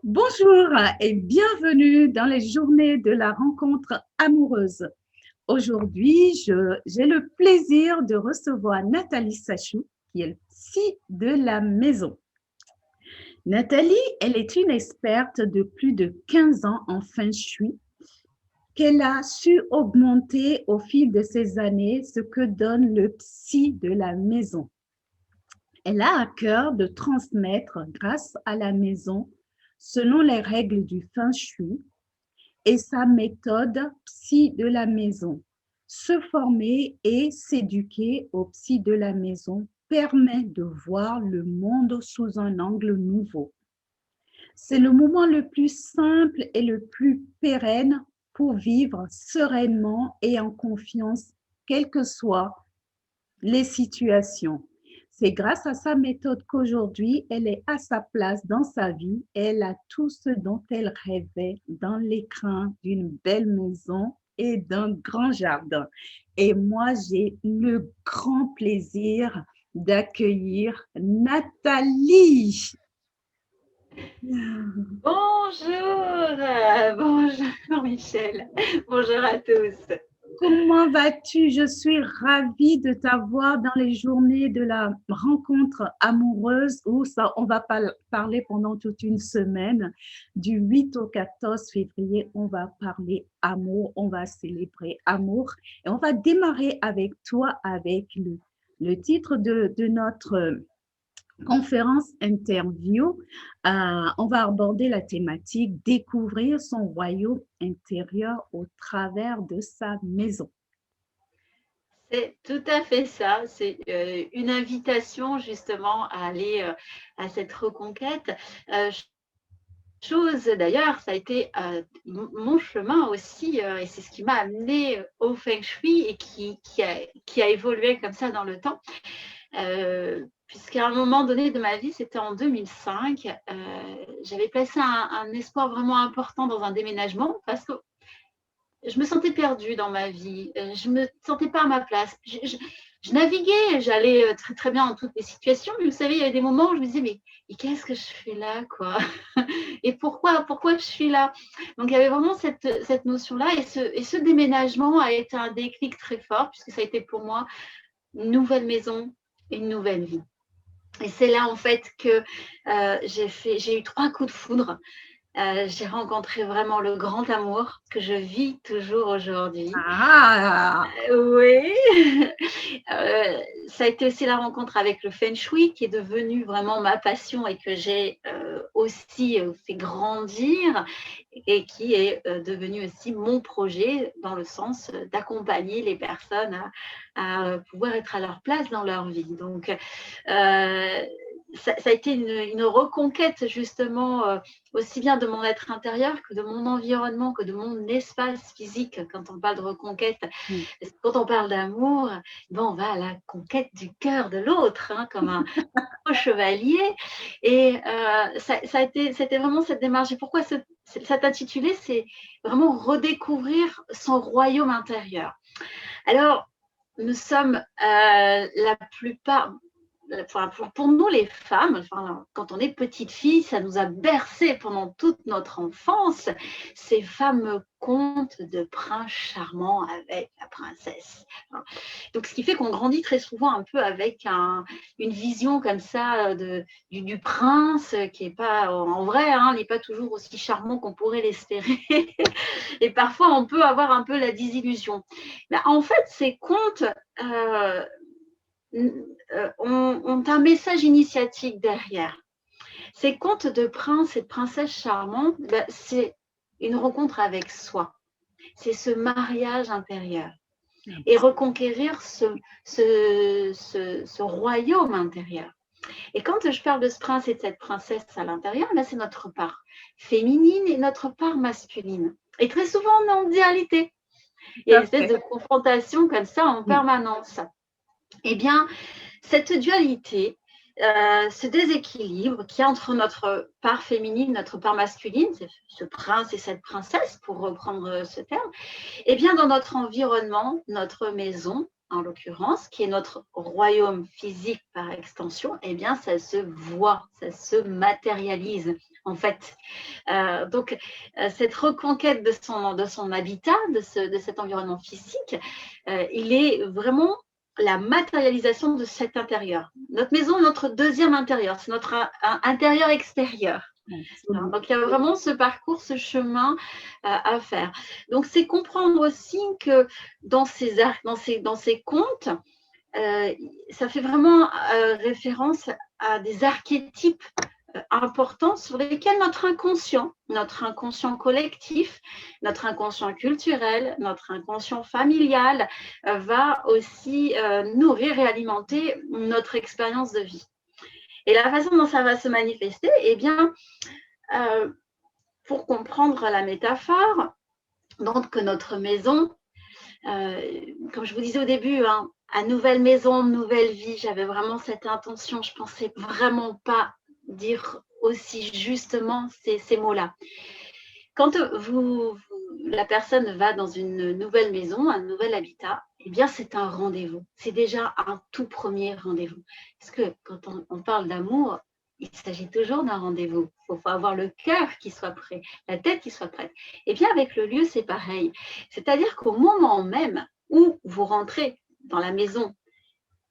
Bonjour et bienvenue dans les journées de la rencontre amoureuse. Aujourd'hui, j'ai le plaisir de recevoir Nathalie Sachou, qui est le psy de la maison. Nathalie, elle est une experte de plus de 15 ans en feng shui qu'elle a su augmenter au fil de ces années ce que donne le psy de la maison. Elle a à cœur de transmettre grâce à la maison selon les règles du feng shui et sa méthode psy de la maison. Se former et s'éduquer au psy de la maison permet de voir le monde sous un angle nouveau. C'est le moment le plus simple et le plus pérenne pour vivre sereinement et en confiance, quelles que soient les situations. C'est grâce à sa méthode qu'aujourd'hui, elle est à sa place dans sa vie et elle a tout ce dont elle rêvait dans l'écrin d'une belle maison et d'un grand jardin. Et moi, j'ai le grand plaisir d'accueillir Nathalie. Bonjour Michel, bonjour à tous. Comment vas-tu? Je suis ravie de t'avoir dans les journées de la rencontre amoureuse où on va parler pendant toute une semaine. Du 8 au 14 février, on va parler amour, on va célébrer amour et on va démarrer avec toi avec le titre de notre conférence interview. On va aborder la thématique découvrir son royaume intérieur au travers de sa maison. C'est tout à fait ça, c'est une invitation justement à aller à cette reconquête. Chose d'ailleurs, ça a été mon chemin aussi, et c'est ce qui m'a amené au Feng Shui et qui a évolué comme ça dans le temps. Puisqu'à un moment donné de ma vie, c'était en 2005, j'avais placé un espoir vraiment important dans un déménagement parce que je me sentais perdue dans ma vie, je ne me sentais pas à ma place. Je naviguais, j'allais très, très bien dans toutes les situations, mais vous savez, il y avait des moments où je me disais, mais qu'est-ce que je fais là, quoi? Et pourquoi je suis là? Donc, il y avait vraiment cette notion-là, et ce déménagement a été un déclic très fort, puisque ça a été pour moi une nouvelle maison, une nouvelle vie. Et c'est là, en fait, que j'ai eu 3 coups de foudre. J'ai rencontré vraiment le grand amour que je vis toujours aujourd'hui. Ah, Oui, ça a été aussi la rencontre avec le Feng Shui qui est devenu vraiment ma passion et que j'ai aussi fait grandir et qui est devenu aussi mon projet dans le sens d'accompagner les personnes à pouvoir être à leur place dans leur vie. Donc, ça a été une reconquête justement aussi bien de mon être intérieur que de mon environnement, que de mon espace physique. Quand on parle de reconquête, quand on parle d'amour, on va à la conquête du cœur de l'autre, hein, comme un chevalier. Et c'était vraiment cette démarche. Et pourquoi cet intitulé, c'est vraiment redécouvrir son royaume intérieur. Alors, nous sommes la plupart... Pour nous les femmes, quand on est petite fille, ça nous a bercé pendant toute notre enfance, ces fameux contes de prince charmant avec la princesse. Donc, ce qui fait qu'on grandit très souvent un peu avec une vision comme ça du prince qui n'est pas, en vrai, n'est pas toujours aussi charmant qu'on pourrait l'espérer. Et parfois, on peut avoir un peu la désillusion. Mais en fait, ces contes ont un message initiatique derrière. Ces contes de princes et de princesses charmantes, c'est une rencontre avec soi. C'est ce mariage intérieur. Et reconquérir ce royaume intérieur. Et quand je parle de ce prince et de cette princesse à l'intérieur, là, c'est notre part féminine et notre part masculine. Et très souvent, on est en dualité. Il y a une espèce de confrontation comme ça en permanence. Eh bien, cette dualité, ce déséquilibre qui est entre notre part féminine, notre part masculine, ce prince et cette princesse, pour reprendre ce terme, eh bien, dans notre environnement, notre maison, en l'occurrence, qui est notre royaume physique par extension, eh bien, ça se voit, ça se matérialise en fait. Donc, cette reconquête de son habitat, de cet environnement physique, il est vraiment la matérialisation de cet intérieur. Notre maison est notre deuxième intérieur, c'est notre intérieur extérieur. Donc, il y a vraiment ce parcours, ce chemin à faire. Donc, c'est comprendre aussi que dans ces contes, ça fait vraiment référence à des archétypes importants sur lesquels notre inconscient collectif, notre inconscient culturel, notre inconscient familial va aussi nourrir et alimenter notre expérience de vie. Et la façon dont ça va se manifester, eh bien, pour comprendre la métaphore, donc que notre maison, comme je vous disais au début, hein, à nouvelle maison, nouvelle vie, j'avais vraiment cette intention, je ne pensais vraiment pas dire aussi justement ces mots-là. Quand la personne va dans une nouvelle maison, un nouvel habitat, eh bien, c'est un rendez-vous. C'est déjà un tout premier rendez-vous. Parce que quand on parle d'amour, il s'agit toujours d'un rendez-vous. Il faut avoir le cœur qui soit prêt, la tête qui soit prête. Et bien, avec le lieu, c'est pareil. C'est-à-dire qu'au moment même où vous rentrez dans la maison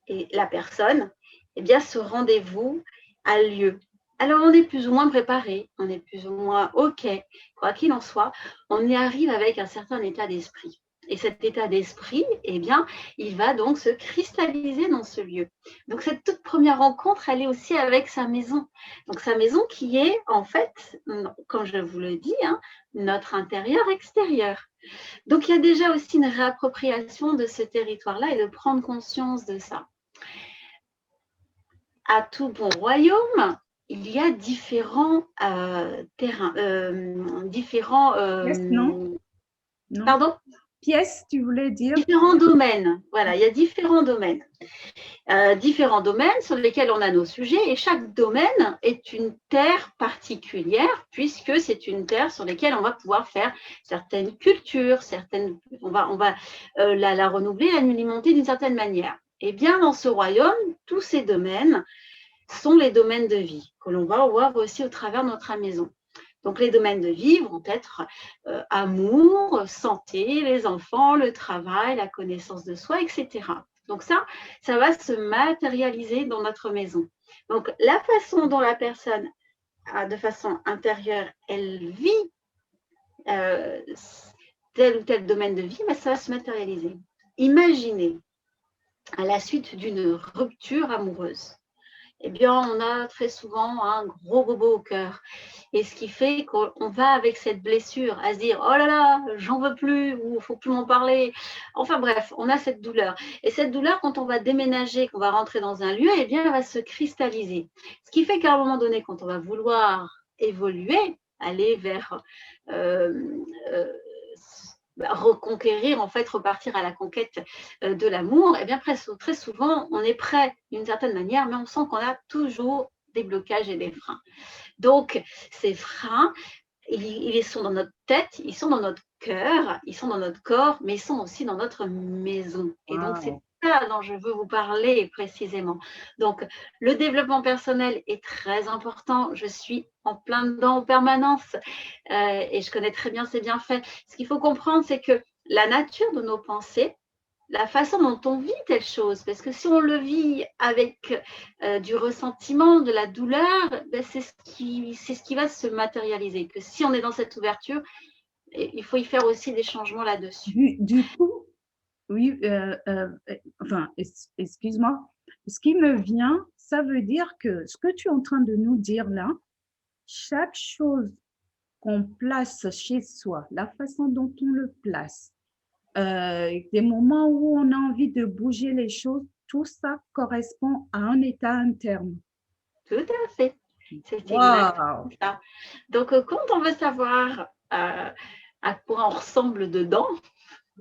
et la personne, eh bien, ce rendez-vous a lieu. Alors, on est plus ou moins préparé, on est plus ou moins OK, quoi qu'il en soit, on y arrive avec un certain état d'esprit. Et cet état d'esprit, eh bien, il va donc se cristalliser dans ce lieu. Donc, cette toute première rencontre, elle est aussi avec sa maison. Donc, sa maison qui est, en fait, comme je vous le dis, hein, notre intérieur-extérieur. Donc, il y a déjà aussi une réappropriation de ce territoire-là et de prendre conscience de ça. À tout bon royaume, il y a différents terrains, différents… non. Pardon ? Pièces, tu voulais dire? Différents domaines. Voilà, il y a différents domaines. Différents domaines sur lesquels on a nos sujets et chaque domaine est une terre particulière puisque c'est une terre sur laquelle on va pouvoir faire certaines cultures, on va la renouveler, l'alimenter d'une certaine manière. Et bien dans ce royaume, tous ces domaines sont les domaines de vie que l'on va voir aussi au travers de notre maison. Donc, les domaines de vie vont être amour, santé, les enfants, le travail, la connaissance de soi, etc. Donc, ça va se matérialiser dans notre maison. Donc, la façon dont la personne, de façon intérieure, elle vit tel ou tel domaine de vie, ça va se matérialiser. Imaginez, à la suite d'une rupture amoureuse, eh bien, on a très souvent un gros bobo au cœur. Et ce qui fait qu'on va avec cette blessure à se dire « Oh là là, j'en veux plus » ou « Il ne faut plus m'en parler ». Enfin bref, on a cette douleur. Et cette douleur, quand on va déménager, qu'on va rentrer dans un lieu, eh bien, elle va se cristalliser. Ce qui fait qu'à un moment donné, quand on va vouloir évoluer, aller vers… reconquérir, en fait, repartir à la conquête de l'amour, eh bien, très souvent, on est prêt d'une certaine manière, mais on sent qu'on a toujours des blocages et des freins. Donc, ces freins, ils sont dans notre tête, ils sont dans notre cœur, ils sont dans notre corps, mais ils sont aussi dans notre maison. Et donc, c'est ça dont je veux vous parler précisément. Donc, le développement personnel est très important. Je suis en plein dedans en permanence et je connais très bien ses bienfaits. Ce qu'il faut comprendre, c'est que la nature de nos pensées, la façon dont on vit telle chose, parce que si on le vit avec du ressentiment, de la douleur, c'est ce qui va se matérialiser. Que si on est dans cette ouverture, il faut y faire aussi des changements là-dessus. Du coup, oui, enfin, excuse-moi, ce qui me vient, ça veut dire que ce que tu es en train de nous dire là, chaque chose qu'on place chez soi, la façon dont on le place, des moments où on a envie de bouger les choses, tout ça correspond à un état interne. Tout à fait. C'est exactement ça. Donc, quand on veut savoir à quoi on ressemble dedans,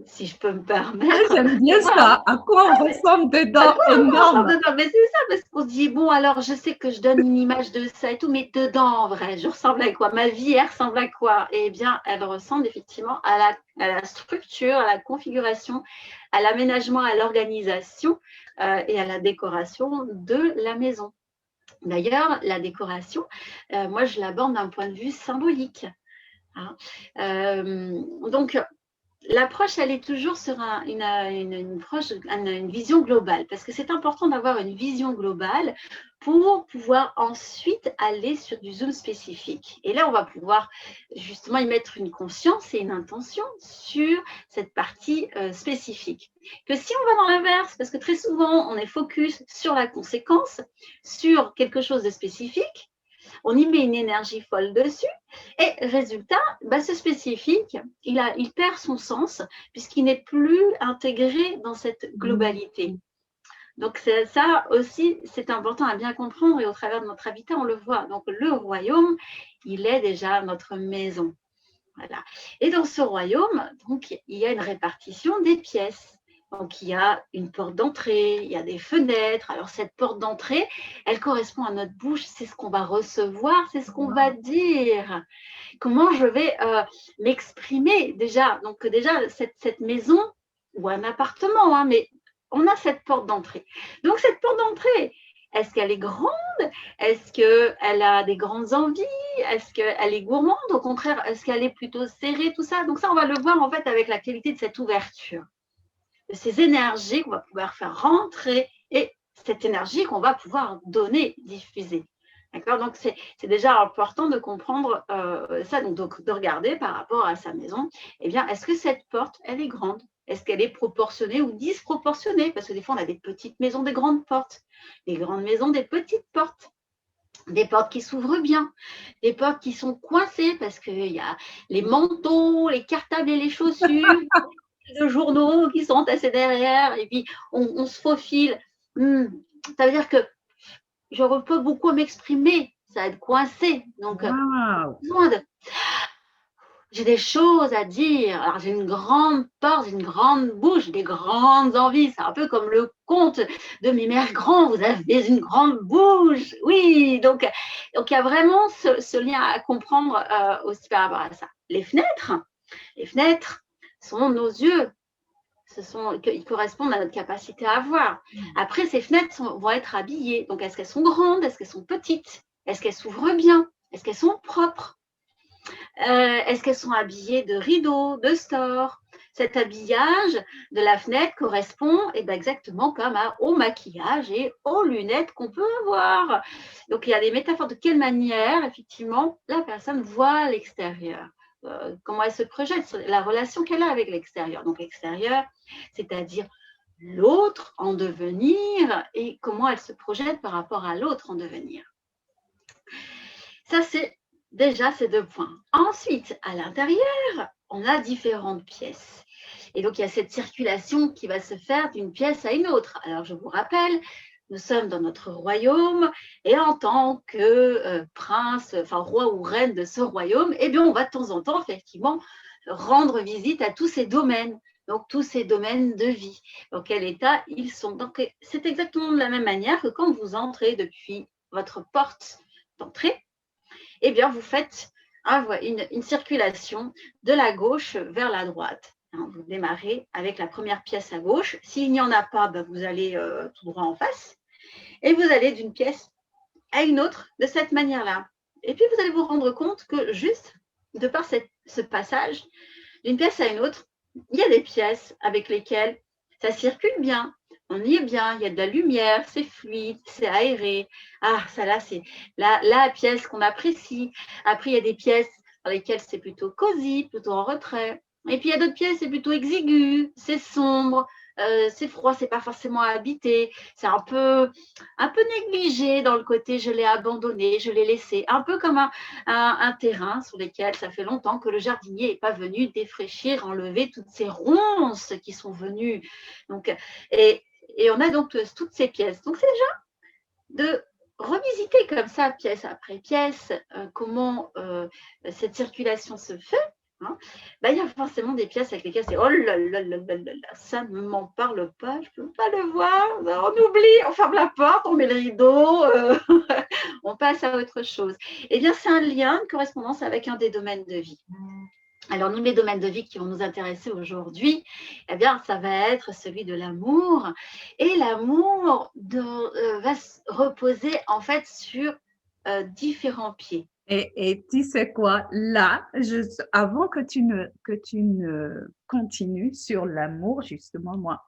si je peux me permettre. J'aime bien ça. À quoi on ressemble dedans? Énorme. Mais c'est ça, parce qu'on se dit, bon, alors je sais que je donne une image de ça et tout, mais dedans, en vrai, je ressemble à quoi? Ma vie, elle ressemble à quoi? Eh bien, elle ressemble effectivement à la structure, à la configuration, à l'aménagement, à l'organisation et à la décoration de la maison. D'ailleurs, la décoration, moi, je l'aborde d'un point de vue symbolique. Hein. Donc, l'approche, elle est toujours sur une vision globale, parce que c'est important d'avoir une vision globale pour pouvoir ensuite aller sur du zoom spécifique. Et là, on va pouvoir justement y mettre une conscience et une intention sur cette partie spécifique. Que si on va dans l'inverse, parce que très souvent, on est focus sur la conséquence, sur quelque chose de spécifique, on y met une énergie folle dessus, et résultat, ce spécifique, il perd son sens puisqu'il n'est plus intégré dans cette globalité. Donc ça aussi, c'est important à bien comprendre, et au travers de notre habitat, on le voit. Donc le royaume, il est déjà notre maison. Voilà. Et dans ce royaume, donc, il y a une répartition des pièces. Donc, il y a une porte d'entrée, il y a des fenêtres. Alors, cette porte d'entrée, elle correspond à notre bouche. C'est ce qu'on va recevoir, c'est ce qu'on va dire. Comment je vais m'exprimer déjà. Donc, déjà, cette maison ou un appartement, hein, mais on a cette porte d'entrée. Donc, cette porte d'entrée, est-ce qu'elle est grande? Est-ce qu'elle a des grandes envies? Est-ce qu'elle est gourmande? Au contraire, est-ce qu'elle est plutôt serrée? Tout ça. Donc ça, on va le voir en fait avec la qualité de cette ouverture, de ces énergies qu'on va pouvoir faire rentrer et cette énergie qu'on va pouvoir donner, diffuser. D'accord? Donc c'est déjà important de comprendre ça, donc de regarder par rapport à sa maison. Eh bien, est-ce que cette porte, elle est grande? Est-ce qu'elle est proportionnée ou disproportionnée? Parce que des fois, on a des petites maisons, des grandes portes, des grandes maisons, des petites portes, des portes qui s'ouvrent bien, des portes qui sont coincées parce qu'il y a les manteaux, les cartables et les chaussures, de journaux qui sont entassés derrière, et puis on se faufile. Ça veut dire que je ne peux pas beaucoup m'exprimer, ça va être coincé. Donc, j'ai des choses à dire. Alors, j'ai une grande porte, une grande bouche, des grandes envies. C'est un peu comme le conte de mes mères grands. Vous avez une grande bouche. Oui, donc il y a vraiment ce lien à comprendre aussi par rapport à ça. Les fenêtres sont nos yeux. Ils correspondent à notre capacité à voir. Après, ces fenêtres vont être habillées. Donc, est-ce qu'elles sont grandes? Est-ce qu'elles sont petites? Est-ce qu'elles s'ouvrent bien? Est-ce qu'elles sont propres? Est-ce qu'elles sont habillées de rideaux, de stores? Cet habillage de la fenêtre correspond exactement comme au maquillage et aux lunettes qu'on peut avoir. Donc, il y a des métaphores de quelle manière, effectivement, la personne voit l'extérieur. Comment elle se projette, la relation qu'elle a avec l'extérieur. Donc, l'extérieur, c'est-à-dire l'autre en devenir et comment elle se projette par rapport à l'autre en devenir. Ça, c'est déjà ces 2 points. Ensuite, à l'intérieur, on a différentes pièces. Et donc, il y a cette circulation qui va se faire d'une pièce à une autre. Alors, je vous rappelle, nous sommes dans notre royaume et en tant que prince, enfin roi ou reine de ce royaume, on va de temps en temps, effectivement, rendre visite à tous ces domaines. Donc, tous ces domaines de vie. Dans quel état ils sont. Donc, c'est exactement de la même manière que quand vous entrez depuis votre porte d'entrée, vous faites une circulation de la gauche vers la droite. Vous démarrez avec la première pièce à gauche. S'il n'y en a pas, vous allez tout droit en face. Et vous allez d'une pièce à une autre de cette manière-là. Et puis, vous allez vous rendre compte que juste de par ce passage d'une pièce à une autre, il y a des pièces avec lesquelles ça circule bien. On y est bien, il y a de la lumière, c'est fluide, c'est aéré. Ah, ça là, c'est la pièce qu'on apprécie. Après, il y a des pièces dans lesquelles c'est plutôt cosy, plutôt en retrait. Et puis, il y a d'autres pièces, c'est plutôt exigu, c'est sombre, c'est froid, c'est pas forcément habité. C'est un peu négligé dans le côté je l'ai abandonné, je l'ai laissé. Un peu comme un terrain sur lequel ça fait longtemps que le jardinier n'est pas venu défraîchir, enlever toutes ces ronces qui sont venues. Donc, et on a donc toutes ces pièces. Donc, c'est déjà de revisiter comme ça, pièce après pièce, comment cette circulation se fait. Il y a forcément des pièces avec lesquelles c'est oh là là là là là, ça ne m'en parle pas, je ne peux pas le voir, on oublie, on ferme la porte, on met le rideau, on passe à autre chose. C'est un lien de correspondance avec un des domaines de vie. Alors, nous, les domaines de vie qui vont nous intéresser aujourd'hui, eh bien, ça va être celui de l'amour. Et l'amour va se reposer, en fait, sur différents pieds. Et tu sais quoi, là, avant que tu ne continues sur l'amour, justement, moi,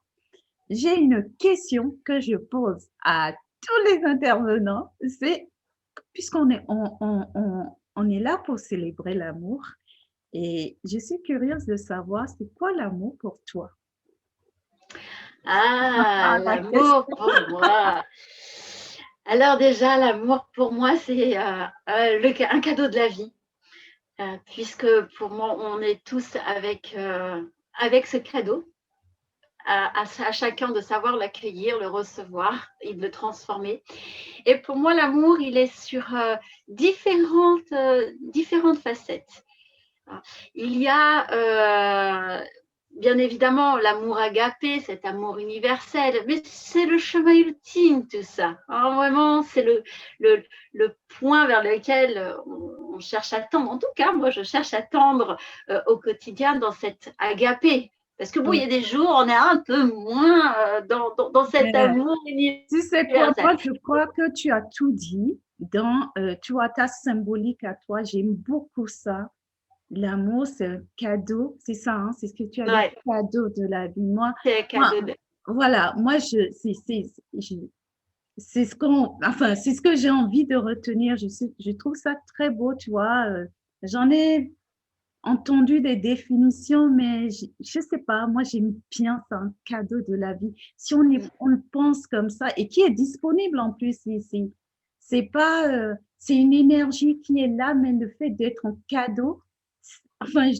j'ai une question que je pose à tous les intervenants. C'est, puisqu'on est, on est là pour célébrer l'amour, et je suis curieuse de savoir, c'est quoi l'amour pour toi? Ah, Ah, la l'amour question. pour moi. Alors déjà, l'amour pour moi, c'est un cadeau de la vie. Puisque pour moi, on est tous avec ce cadeau, à chacun de savoir l'accueillir, le recevoir et de le transformer. Et pour moi, l'amour, il est sur différentes facettes. Il y a bien évidemment l'amour agapé, cet amour universel, mais c'est le chemin ultime tout ça. Alors, vraiment, c'est le point vers lequel on cherche à tendre. En tout cas, moi, je cherche à tendre au quotidien dans cet agapé. Parce que bon, il y a des jours, on est un peu moins dans cet Mais amour tu sais quoi, universel. moi, je crois que tu as tout dit dans, tu vois, ta symbolique à toi. J'aime beaucoup ça. L'amour, c'est un cadeau, c'est ça, hein, c'est ce que tu as dit, Ouais, cadeau de la vie. c'est un Moi, cadeau de... voilà, moi, c'est ce qu'on, enfin, c'est ce que j'ai envie de retenir. Je trouve ça très beau, tu vois. J'en ai entendu des définitions, mais je sais pas, moi, j'aime bien ça, un cadeau de la vie. Si on le pense comme ça et qui est disponible en plus, c'est pas, c'est une énergie qui est là, mais le fait d'être un cadeau, enfin,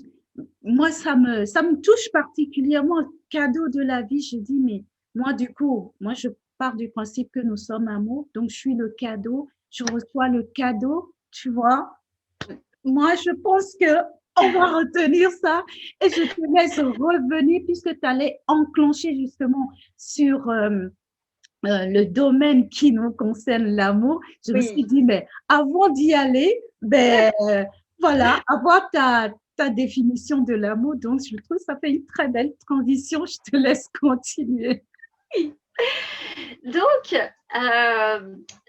moi, ça me touche particulièrement, un cadeau de la vie. Je dis, mais moi, du coup, moi, je pars du principe que nous sommes amour, donc je suis le cadeau, je reçois le cadeau, tu vois. Moi, je pense que on va retenir ça et je te laisse revenir puisque tu allais enclencher justement sur le domaine qui nous concerne, l'amour. Je me suis Oui. dit, mais avant d'y aller, ben voilà, avoir ta définition de l'amour. Donc, je trouve que ça fait une très belle transition. Je te laisse continuer.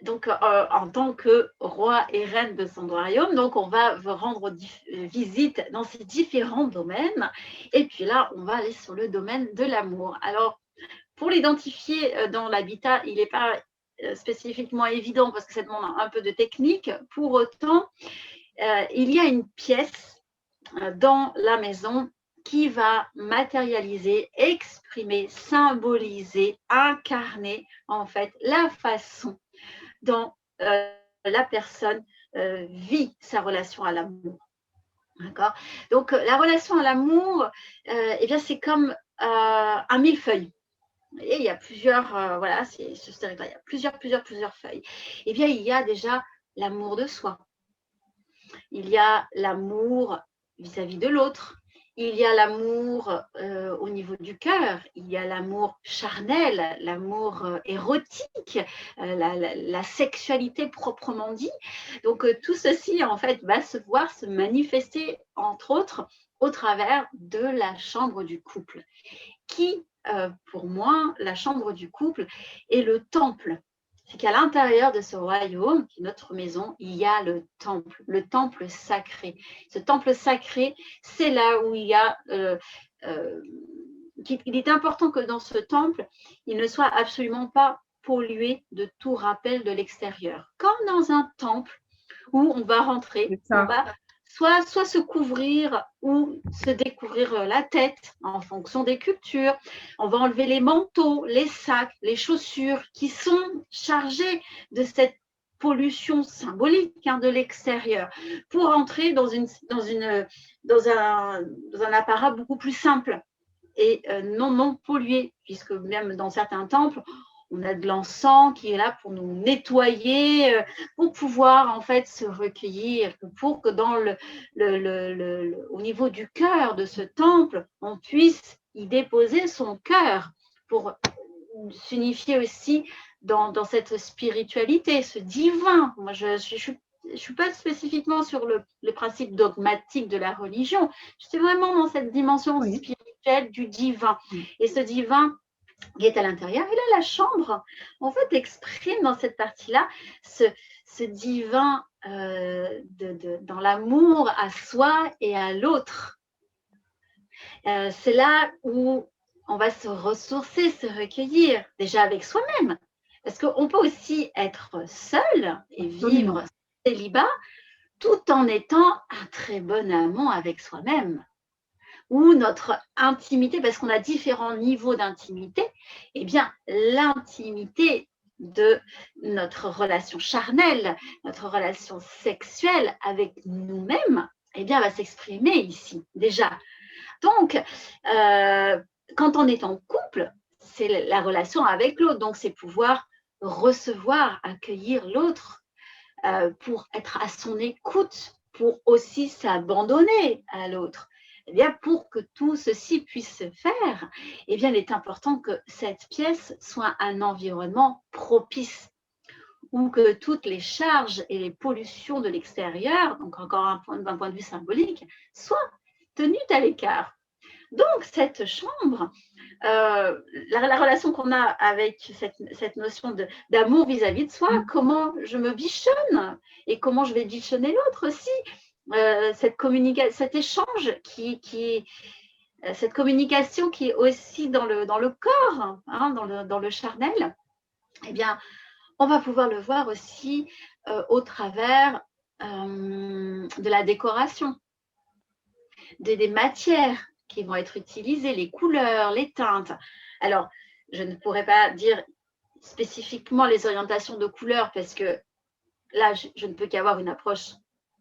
Donc, en tant que roi et reine de son royaume, donc on va vous rendre visite dans ces différents domaines. Et puis là, on va aller sur le domaine de l'amour. Alors, pour l'identifier dans l'habitat, il n'est pas spécifiquement évident parce que ça demande un peu de technique. Pour autant, il y a une pièce dans la maison qui va matérialiser, exprimer, symboliser, incarner en fait la façon dont la personne vit sa relation à l'amour. D'accord. Donc la relation à l'amour, eh bien c'est comme un millefeuille. Et il y a plusieurs, voilà, c'est sur ce territoire, il y a plusieurs feuilles. Eh bien, il y a déjà l'amour de soi. Il y a l'amour vis-à-vis de l'autre. Il y a l'amour au niveau du cœur, il y a l'amour charnel, l'amour érotique, la sexualité proprement dit. Donc tout ceci en fait va se voir se manifester entre autres au travers de la chambre du couple, qui pour moi la chambre du couple est le temple. C'est qu'à l'intérieur de ce royaume, qui est notre maison, il y a le temple sacré. Ce temple sacré, c'est là où il y a... il est important que dans ce temple, il ne soit absolument pas pollué de tout rappel de l'extérieur. Comme dans un temple où on va rentrer, C'est on ça. va soit se couvrir ou se découvrir la tête en fonction des cultures. On va enlever les manteaux, les sacs, les chaussures qui sont chargés de cette pollution symbolique de l'extérieur pour entrer dans un apparat beaucoup plus simple et non pollué, puisque même dans certains temples, on a de l'encens qui est là pour nous nettoyer, pour pouvoir en fait se recueillir, pour que au niveau du cœur de ce temple, on puisse y déposer son cœur pour s'unifier aussi dans cette spiritualité, ce divin. Moi, je suis suis pas spécifiquement sur le principe dogmatique de la religion. Je suis vraiment dans cette dimension spirituelle du divin. Et ce divin qui est à l'intérieur. Et là, la chambre, en fait, exprime dans cette partie-là ce divin dans l'amour à soi et à l'autre. C'est là où on va se ressourcer, se recueillir, déjà avec soi-même. Parce qu'on peut aussi être seul et vivre célibat tout en étant un très bon amant avec soi-même. Ou notre intimité, parce qu'on a différents niveaux d'intimité, eh bien, l'intimité de notre relation charnelle, notre relation sexuelle avec nous-mêmes, eh bien, va s'exprimer ici, déjà. Donc, quand on est en couple, c'est la relation avec l'autre, donc c'est pouvoir recevoir, accueillir l'autre pour être à son écoute, pour aussi s'abandonner à l'autre. Eh bien, pour que tout ceci puisse se faire, eh bien, il est important que cette pièce soit un environnement propice, où que toutes les charges et les pollutions de l'extérieur, donc encore d'un point de vue symbolique, soient tenues à l'écart. Donc, cette chambre, la relation qu'on a avec cette notion d'amour vis-à-vis de soi, comment je me bichonne et comment je vais bichonner l'autre aussi, cet échange cette communication qui est aussi dans le corps, hein, dans le charnel, eh bien, on va pouvoir le voir aussi au travers de la décoration, des matières qui vont être utilisées, les couleurs, les teintes. Alors, je ne pourrais pas dire spécifiquement les orientations de couleurs parce que là, je ne peux qu'avoir une approche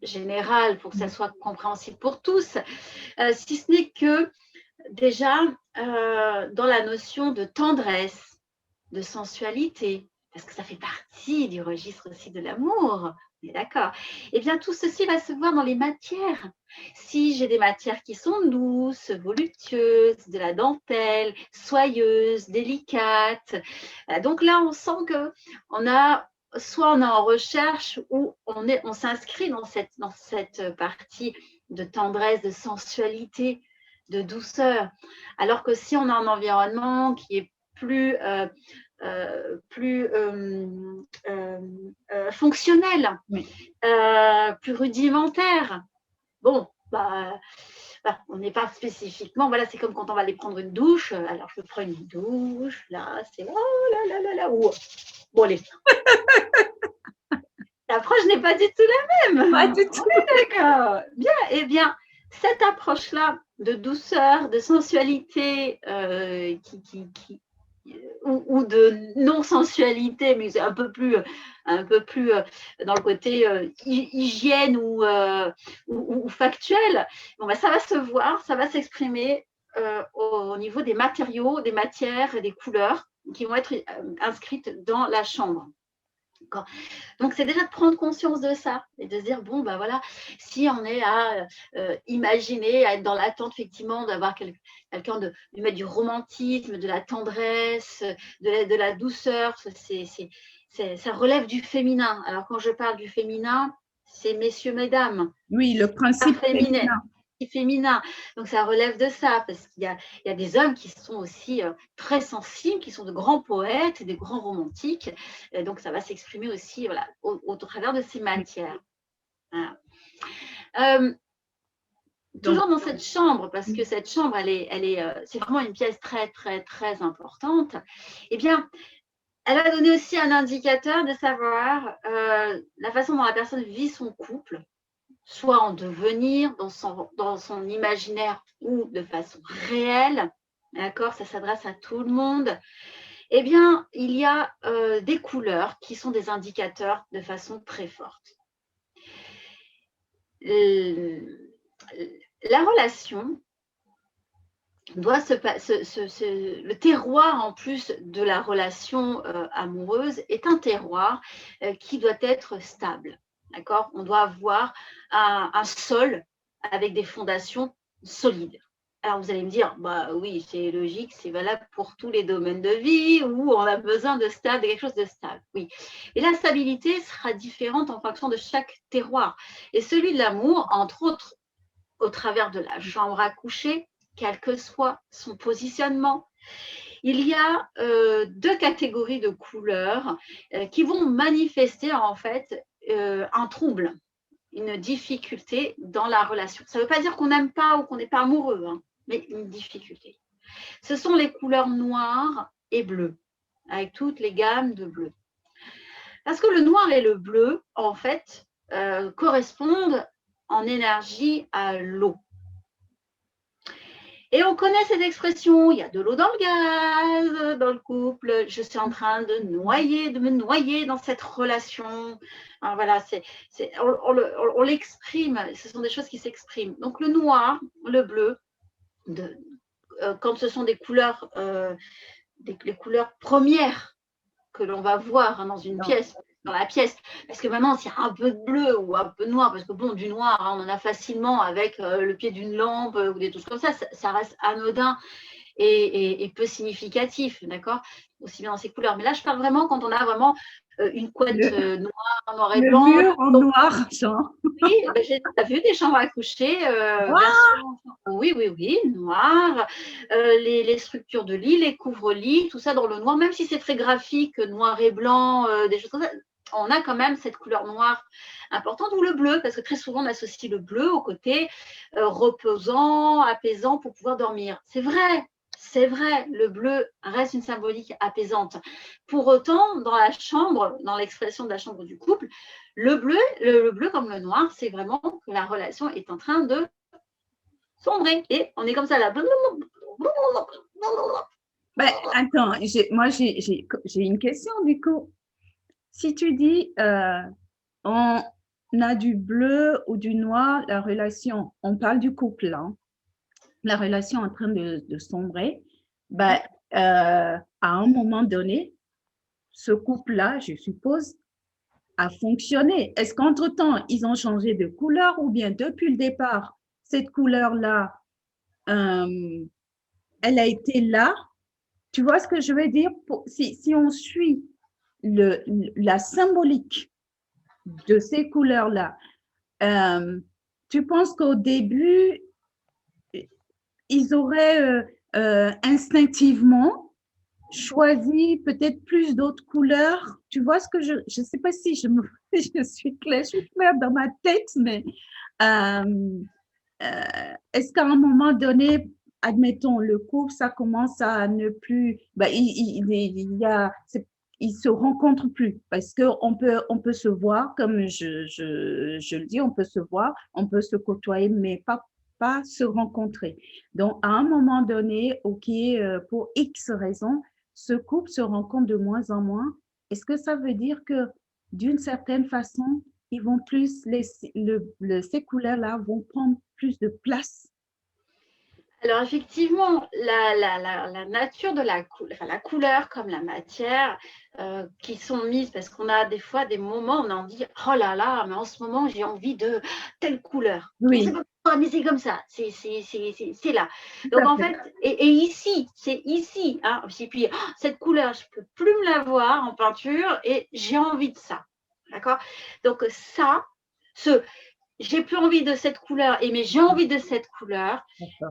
générale pour que ça soit compréhensible pour tous, si ce n'est que déjà dans la notion de tendresse, de sensualité, parce que ça fait partie du registre aussi de l'amour, on est d'accord. Eh bien, tout ceci va se voir dans les matières. Si j'ai des matières qui sont douces, voluptueuses, de la dentelle, soyeuses, délicates, donc là, on sent qu'on a soit on est en recherche ou on s'inscrit dans cette partie de tendresse, de sensualité, de douceur. Alors que si on a un environnement qui est plus fonctionnel, plus rudimentaire, bon, on n'est pas spécifiquement, voilà, c'est comme quand on va aller prendre une douche. Alors, je prends une douche, là, c'est oh là là là là, oh. Bon, allez. L'approche n'est pas du tout la même. Pas du tout. D'accord. Bien, eh bien, cette approche-là de douceur, de sensualité, ou de non-sensualité, mais c'est un peu plus dans le côté hygiène ou factuel, bon, ça va se voir, ça va s'exprimer au niveau des matériaux, des matières et des couleurs qui vont être inscrites dans la chambre. Donc, c'est déjà de prendre conscience de ça et de se dire, bon, ben voilà, si on est à imaginer, à être dans l'attente, effectivement, d'avoir quelqu'un, de mettre du romantisme, de la tendresse, de la douceur, ça relève du féminin. Alors, quand je parle du féminin, c'est messieurs, mesdames. Oui, le principe féminin. Féminin. Donc, ça relève de ça, parce qu'il y a des hommes qui sont aussi très sensibles, qui sont de grands poètes et des grands romantiques. Et donc, ça va s'exprimer aussi voilà, au travers de ces matières. Voilà. Toujours dans cette chambre, parce que cette chambre, c'est vraiment une pièce très, très, très importante. Eh bien, elle va donner aussi un indicateur de savoir la façon dont la personne vit son couple, soit en devenir, dans son imaginaire ou de façon réelle, d'accord, ça s'adresse à tout le monde, eh bien, il y a des couleurs qui sont des indicateurs de façon très forte. La relation doit le terroir en plus de la relation amoureuse est un terroir qui doit être stable. D'accord ? On doit avoir un sol avec des fondations solides. Alors, vous allez me dire, bah oui, c'est logique, c'est valable pour tous les domaines de vie où on a besoin de stable, de quelque chose de stable. Oui. Et la stabilité sera différente en fonction de chaque terroir. Et celui de l'amour, entre autres, au travers de la chambre à coucher, quel que soit son positionnement. Il y a deux catégories de couleurs qui vont manifester en fait un trouble, une difficulté dans la relation. Ça ne veut pas dire qu'on n'aime pas ou qu'on n'est pas amoureux, hein, mais une difficulté. Ce sont les couleurs noires et bleues, avec toutes les gammes de bleu. Parce que le noir et le bleu, en fait, correspondent en énergie à l'eau. Et on connaît cette expression, il y a de l'eau dans le gaz, dans le couple, je suis en train de me noyer dans cette relation. Alors voilà, on l'exprime, ce sont des choses qui s'expriment. Donc le noir, le bleu, quand ce sont des couleurs, les couleurs premières que l'on va voir dans une pièce, dans la pièce, parce que maintenant s'il y a un peu de bleu ou un peu de noir, parce que bon, du noir, hein, on en a facilement avec le pied d'une lampe ou des choses comme ça reste anodin et peu significatif, d'accord, aussi bien dans ces couleurs. Mais là, je parle vraiment quand on a vraiment une couette noire et blanc. Le mur en noir, genre. Oui, ben, j'ai vu des chambres à coucher, version, oui, noir, les structures de lit, les couvre-lits, tout ça dans le noir, même si c'est très graphique, noir et blanc, des choses comme ça, on a quand même cette couleur noire importante, ou le bleu, parce que très souvent on associe le bleu au côté reposant, apaisant pour pouvoir dormir. C'est vrai, le bleu reste une symbolique apaisante. Pour autant, dans la chambre, dans l'expression de la chambre du couple, le bleu comme le noir, c'est vraiment que la relation est en train de sombrer. Et on est comme ça là. Ben, attends, moi j'ai une question du coup. Si tu dis on a du bleu ou du noir, la relation, on parle du couple, hein, la relation est en train de sombrer, ben, à un moment donné, ce couple-là, je suppose, a fonctionné. Est-ce qu'entre-temps, ils ont changé de couleur ou bien depuis le départ, cette couleur-là, elle a été là? Tu vois ce que je veux dire? Si on suit la symbolique de ces couleurs-là, tu penses qu'au début, ils auraient instinctivement choisi peut-être plus d'autres couleurs. Tu vois ce que je ne sais pas si je suis claire dans ma tête, mais est-ce qu'à un moment donné, admettons, le couple, ça commence à ne plus, ben, ils se rencontrent plus parce on peut se voir, comme je le dis, on peut se voir, on peut se côtoyer, mais pas se rencontrer. Donc, à un moment donné, OK, pour X raisons, ce couple se rencontre de moins en moins. Est-ce que ça veut dire que d'une certaine façon, ils vont plus, ces couleurs-là vont prendre plus de place? Alors effectivement, la nature de la couleur comme la matière qui sont mises, parce qu'on a des fois des moments où on en dit oh là là, mais en ce moment j'ai envie de telle couleur. Oui. On sait pas pourquoi, mais c'est comme ça, c'est là. Tout Donc à en fait. fait, et ici, c'est ici, hein, et puis cette couleur, je peux plus me la voir en peinture et j'ai envie de ça. D'accord? Donc ça, j'ai plus envie de cette couleur, mais j'ai envie de cette couleur,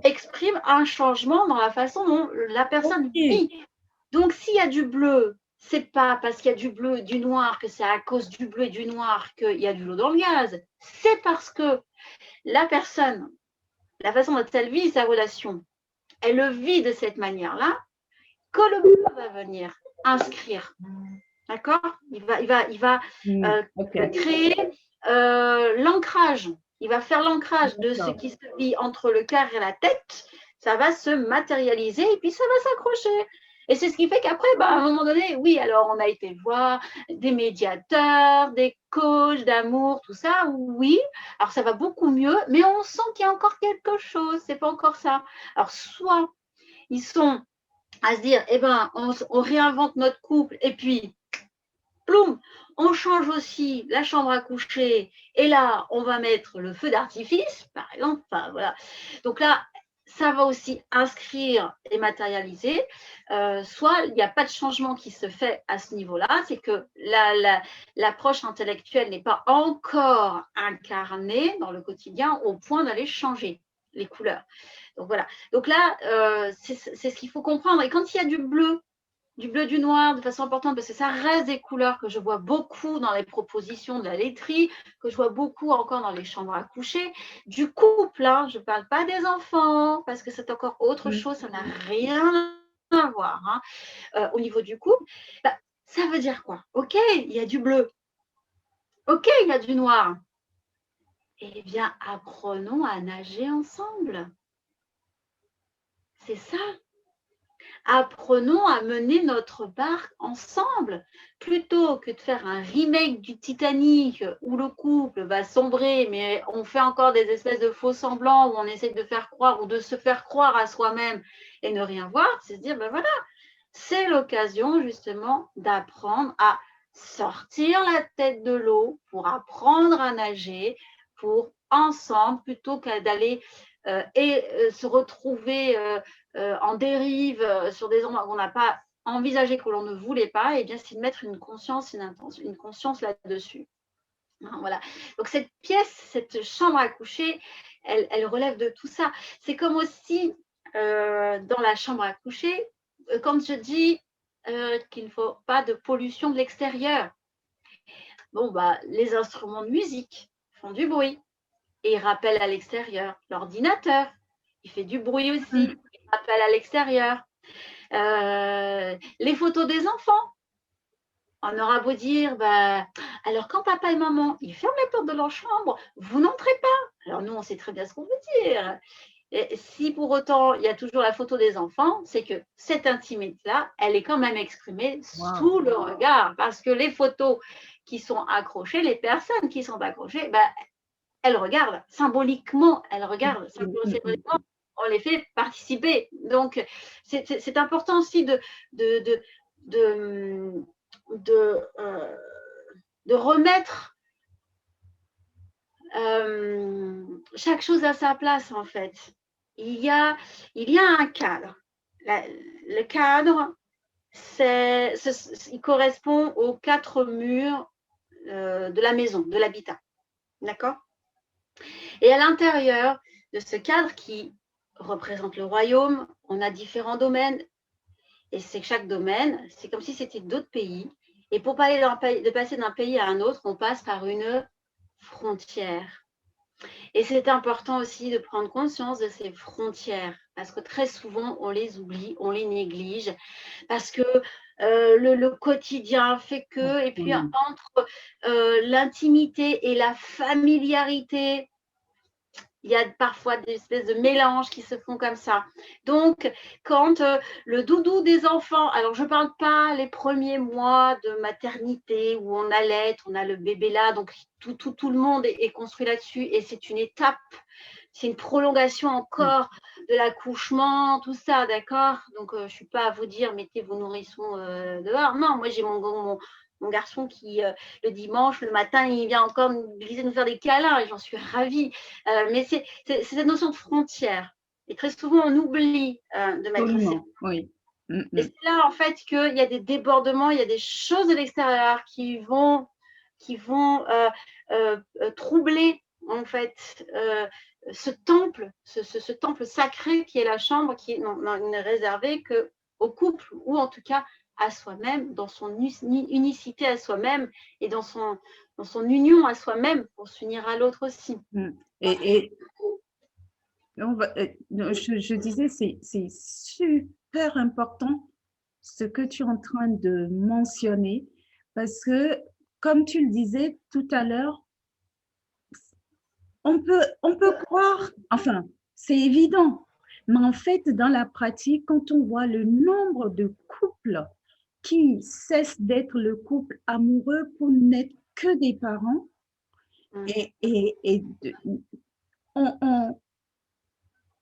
exprime un changement dans la façon dont la personne vit. Donc, s'il y a du bleu, c'est pas parce qu'il y a du bleu et du noir que c'est à cause du bleu et du noir qu'il y a de l'eau dans le gaz. C'est parce que la personne, la façon dont elle vit sa relation, elle le vit de cette manière-là, que le bleu va venir inscrire. D'accord? Il va créer l'ancrage. Il va faire l'ancrage de ce qui se vit entre le cœur et la tête. Ça va se matérialiser et puis ça va s'accrocher. Et c'est ce qui fait qu'après, à un moment donné, oui, alors on a été voir des médiateurs, des coachs d'amour, tout ça, oui. Alors ça va beaucoup mieux, mais on sent qu'il y a encore quelque chose, c'est pas encore ça. Alors soit ils sont à se dire, on réinvente notre couple et puis ploum, on change aussi la chambre à coucher et là, on va mettre le feu d'artifice, par exemple. Enfin, voilà. Donc là, ça va aussi inscrire et matérialiser. Soit il n'y a pas de changement qui se fait à ce niveau-là, c'est que l'approche intellectuelle n'est pas encore incarnée dans le quotidien au point d'aller changer les couleurs. Donc voilà. Donc là, c'est ce qu'il faut comprendre. Et quand il y a du bleu, du noir de façon importante, parce que ça reste des couleurs que je vois beaucoup dans les propositions de la laiterie, que je vois beaucoup encore dans les chambres à coucher, du couple, hein, je ne parle pas des enfants, parce que c'est encore autre chose, ça n'a rien à voir. Hein. Au niveau du couple, bah, ça veut dire quoi? Ok, il y a du bleu, ok, il y a du noir. Eh bien, apprenons à nager ensemble. C'est ça. Apprenons à mener notre barque ensemble, plutôt que de faire un remake du Titanic où le couple va sombrer, mais on fait encore des espèces de faux semblants où on essaie de faire croire ou de se faire croire à soi-même et ne rien voir, c'est se dire, ben voilà, c'est l'occasion justement d'apprendre à sortir la tête de l'eau pour apprendre à nager, pour ensemble, plutôt qu'à d'aller se retrouver en dérive sur des endroits qu'on n'a pas envisagé, que l'on ne voulait pas, et bien c'est de mettre une conscience, une conscience là-dessus. Voilà. Donc cette pièce, cette chambre à coucher, elle relève de tout ça. C'est comme aussi dans la chambre à coucher, quand je dis qu'il ne faut pas de pollution de l'extérieur. Bon, bah, les instruments de musique font du bruit et ils rappellent à l'extérieur. L'ordinateur, il fait du bruit aussi, il rappelle à l'extérieur. Les photos des enfants, on aura beau dire, bah, alors quand papa et maman, ils ferment les portes de leur chambre, vous n'entrez pas. Alors nous, on sait très bien ce qu'on veut dire. Et si pour autant, il y a toujours la photo des enfants, c'est que cette intimité-là, elle est quand même exprimée sous le regard. Parce que les photos qui sont accrochées, les personnes qui sont accrochées, bah, elles regardent symboliquement, symboliquement, on les fait participer. Donc, c'est important aussi de remettre chaque chose à sa place, en fait. Il y a un cadre. Le cadre, il correspond aux 4 murs de la maison, de l'habitat. D'accord? Et à l'intérieur de ce cadre qui représente le royaume, on a différents domaines. Et c'est chaque domaine, c'est comme si c'était d'autres pays. Et pour de passer d'un pays à un autre, on passe par une frontière. Et c'est important aussi de prendre conscience de ces frontières, parce que très souvent, on les oublie, on les néglige, parce que le quotidien fait que, et puis entre l'intimité et la familiarité, il y a parfois des espèces de mélanges qui se font comme ça. Donc, quand le doudou des enfants, alors je ne parle pas les premiers mois de maternité où on allait, on a le bébé là, donc tout le monde est construit là-dessus et c'est une étape, c'est une prolongation encore de l'accouchement, tout ça, d'accord? Donc, je ne suis pas à vous dire, mettez vos nourrissons dehors. Non, moi, j'ai mon garçon qui, le dimanche, le matin, il vient encore nous faire des câlins et j'en suis ravie. Mais c'est cette notion de frontière. Et très souvent, on oublie de mettre ces... Oui. Et c'est là, en fait, qu'il y a des débordements, il y a des choses de l'extérieur qui vont troubler, en fait, ce temple sacré qui est la chambre, qui n'est réservé qu'au couple, ou en tout cas à soi-même, dans son unicité à soi-même et dans son union à soi-même pour s'unir à l'autre aussi. Et je disais, c'est super important ce que tu es en train de mentionner, parce que, comme tu le disais tout à l'heure, on peut croire, enfin, c'est évident, mais en fait, dans la pratique, quand on voit le nombre de couples qui cessent d'être le couple amoureux pour n'être que des parents,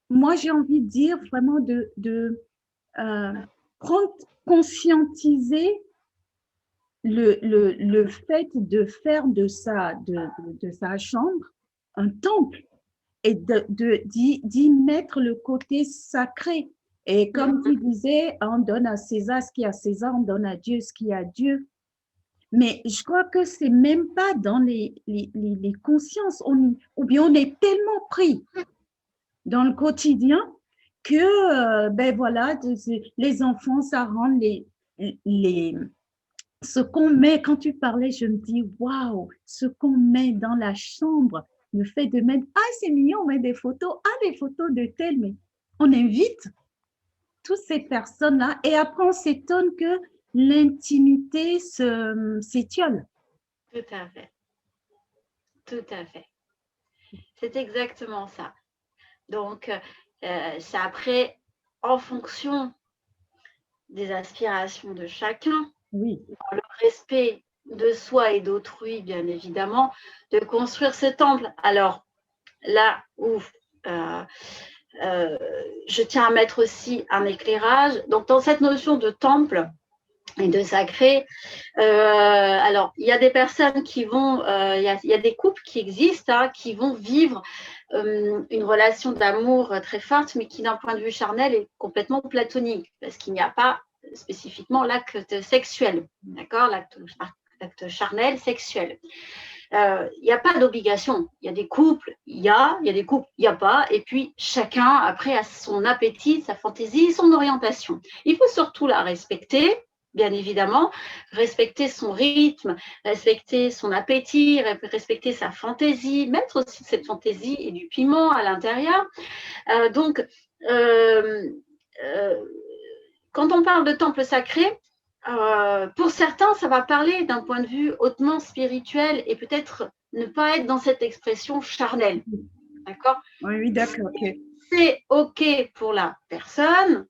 moi, j'ai envie de dire vraiment de prendre, conscientiser le fait de faire de sa chambre un temple. et d'y mettre le côté sacré. Et comme tu disais, on donne à César ce qui est à César, on donne à Dieu ce qui est à Dieu. Mais je crois que c'est même pas dans les consciences, ou bien on est tellement pris dans le quotidien que, ben voilà, les enfants, ça rend ce qu'on met, quand tu parlais, je me dis, waouh, ce qu'on met dans la chambre, le fait de mettre, ah, c'est mignon, on met des photos, ah, les photos de tel, mais on invite toutes ces personnes-là et après, on s'étonne que l'intimité s'étiole. Tout à fait. Tout à fait. C'est exactement ça. Donc, c'est après, en fonction des aspirations de chacun, oui, dans le respect de soi et d'autrui, bien évidemment, de construire ce temple. Alors, là où je tiens à mettre aussi un éclairage, donc dans cette notion de temple et de sacré, alors il y a des personnes qui vont, il y a des couples qui existent, hein, qui vont vivre une relation d'amour très forte, mais qui d'un point de vue charnel est complètement platonique, parce qu'il n'y a pas spécifiquement l'acte sexuel, d'accord, l'acte charnel sexuel. Il n'y a pas d'obligation. Il y a des couples, il y a des couples, il n'y a pas. Et puis, chacun, après, a son appétit, sa fantaisie, son orientation. Il faut surtout la respecter, bien évidemment, respecter son rythme, respecter son appétit, respecter sa fantaisie, mettre aussi cette fantaisie et du piment à l'intérieur. Donc, quand on parle de temple sacré, pour certains, ça va parler d'un point de vue hautement spirituel et peut-être ne pas être dans cette expression charnelle. D'accord ? oui, d'accord. Okay. C'est OK pour la personne,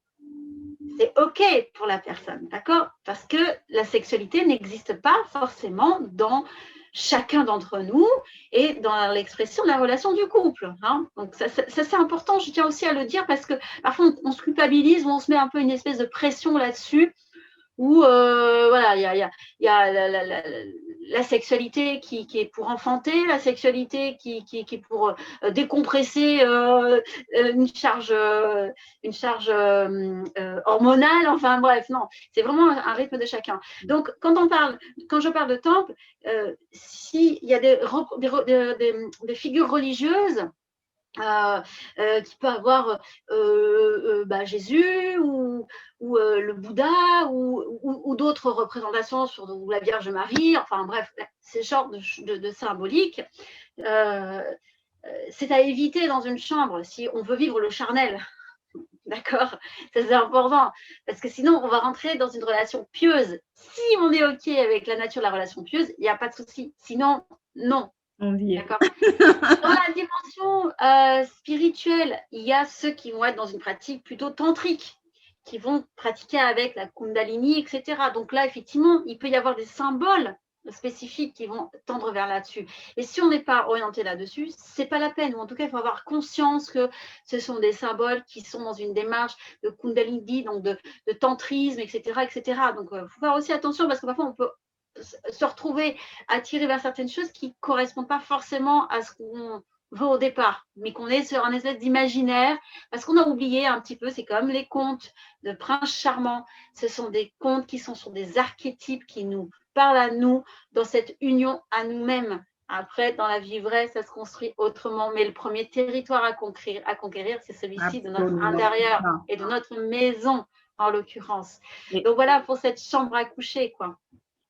c'est OK pour la personne, d'accord ? Parce que la sexualité n'existe pas forcément dans chacun d'entre nous et dans l'expression de la relation du couple. Hein. Donc ça, c'est important, je tiens aussi à le dire, parce que parfois on se culpabilise ou on se met un peu une espèce de pression là-dessus, où voilà, il y a la sexualité qui est pour enfanter, la sexualité qui est pour décompresser une charge hormonale, enfin bref, non, c'est vraiment un rythme de chacun. Donc quand je parle de temple, s'il y a des figures religieuses, qui peut avoir Jésus ou le Bouddha ou d'autres représentations ou la Vierge Marie, enfin bref, ce genre de symbolique, c'est à éviter dans une chambre si on veut vivre le charnel. D'accord ? Ça, c'est important, parce que sinon, on va rentrer dans une relation pieuse. Si on est OK avec la nature de la relation pieuse, il n'y a pas de souci. Sinon, non. D'accord. Dans la dimension spirituelle, il y a ceux qui vont être dans une pratique plutôt tantrique, qui vont pratiquer avec la Kundalini, etc. Donc là, effectivement, il peut y avoir des symboles spécifiques qui vont tendre vers là-dessus. Et si on n'est pas orienté là-dessus, c'est pas la peine. Ou en tout cas, il faut avoir conscience que ce sont des symboles qui sont dans une démarche de Kundalini, donc de tantrisme, etc., etc. Donc, il faut faire aussi attention, parce que parfois, on peut se retrouver attiré vers certaines choses qui ne correspondent pas forcément à ce qu'on veut au départ, mais qu'on est sur un espèce d'imaginaire, parce qu'on a oublié un petit peu, c'est comme les contes de Prince Charmant, ce sont des contes qui sont sur des archétypes qui nous parlent à nous, dans cette union à nous-mêmes. Après, dans la vie vraie, ça se construit autrement, mais le premier territoire à conquérir, c'est celui-ci de notre intérieur et de notre maison, en l'occurrence. Donc voilà, pour cette chambre à coucher, quoi.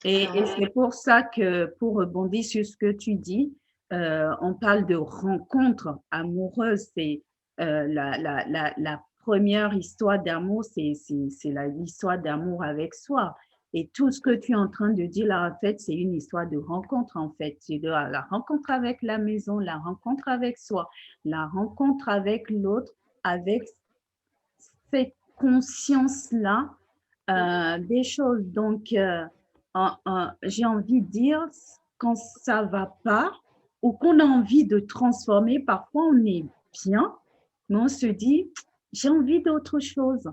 Et c'est pour ça que, pour rebondir sur ce que tu dis, on parle de rencontre amoureuse. C'est la première histoire d'amour, c'est l'histoire d'amour avec soi. Et tout ce que tu es en train de dire là, en fait, c'est une histoire de rencontre, en fait. C'est de la rencontre avec la maison, la rencontre avec soi, la rencontre avec l'autre, avec cette conscience-là des choses. Donc, j'ai envie de dire, quand ça va pas ou qu'on a envie de transformer, parfois on est bien, mais on se dit, j'ai envie d'autre chose.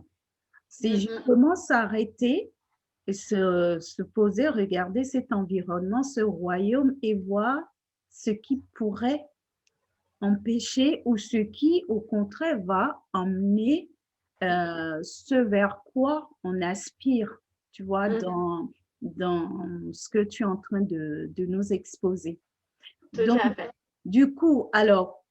Si je commence à arrêter, et se poser, regarder cet environnement, ce royaume et voir ce qui pourrait empêcher ou ce qui, au contraire, va emmener ce vers quoi on aspire, tu vois, dans ce que tu es en train de nous exposer. Tout Donc, à fait. du coup, alors,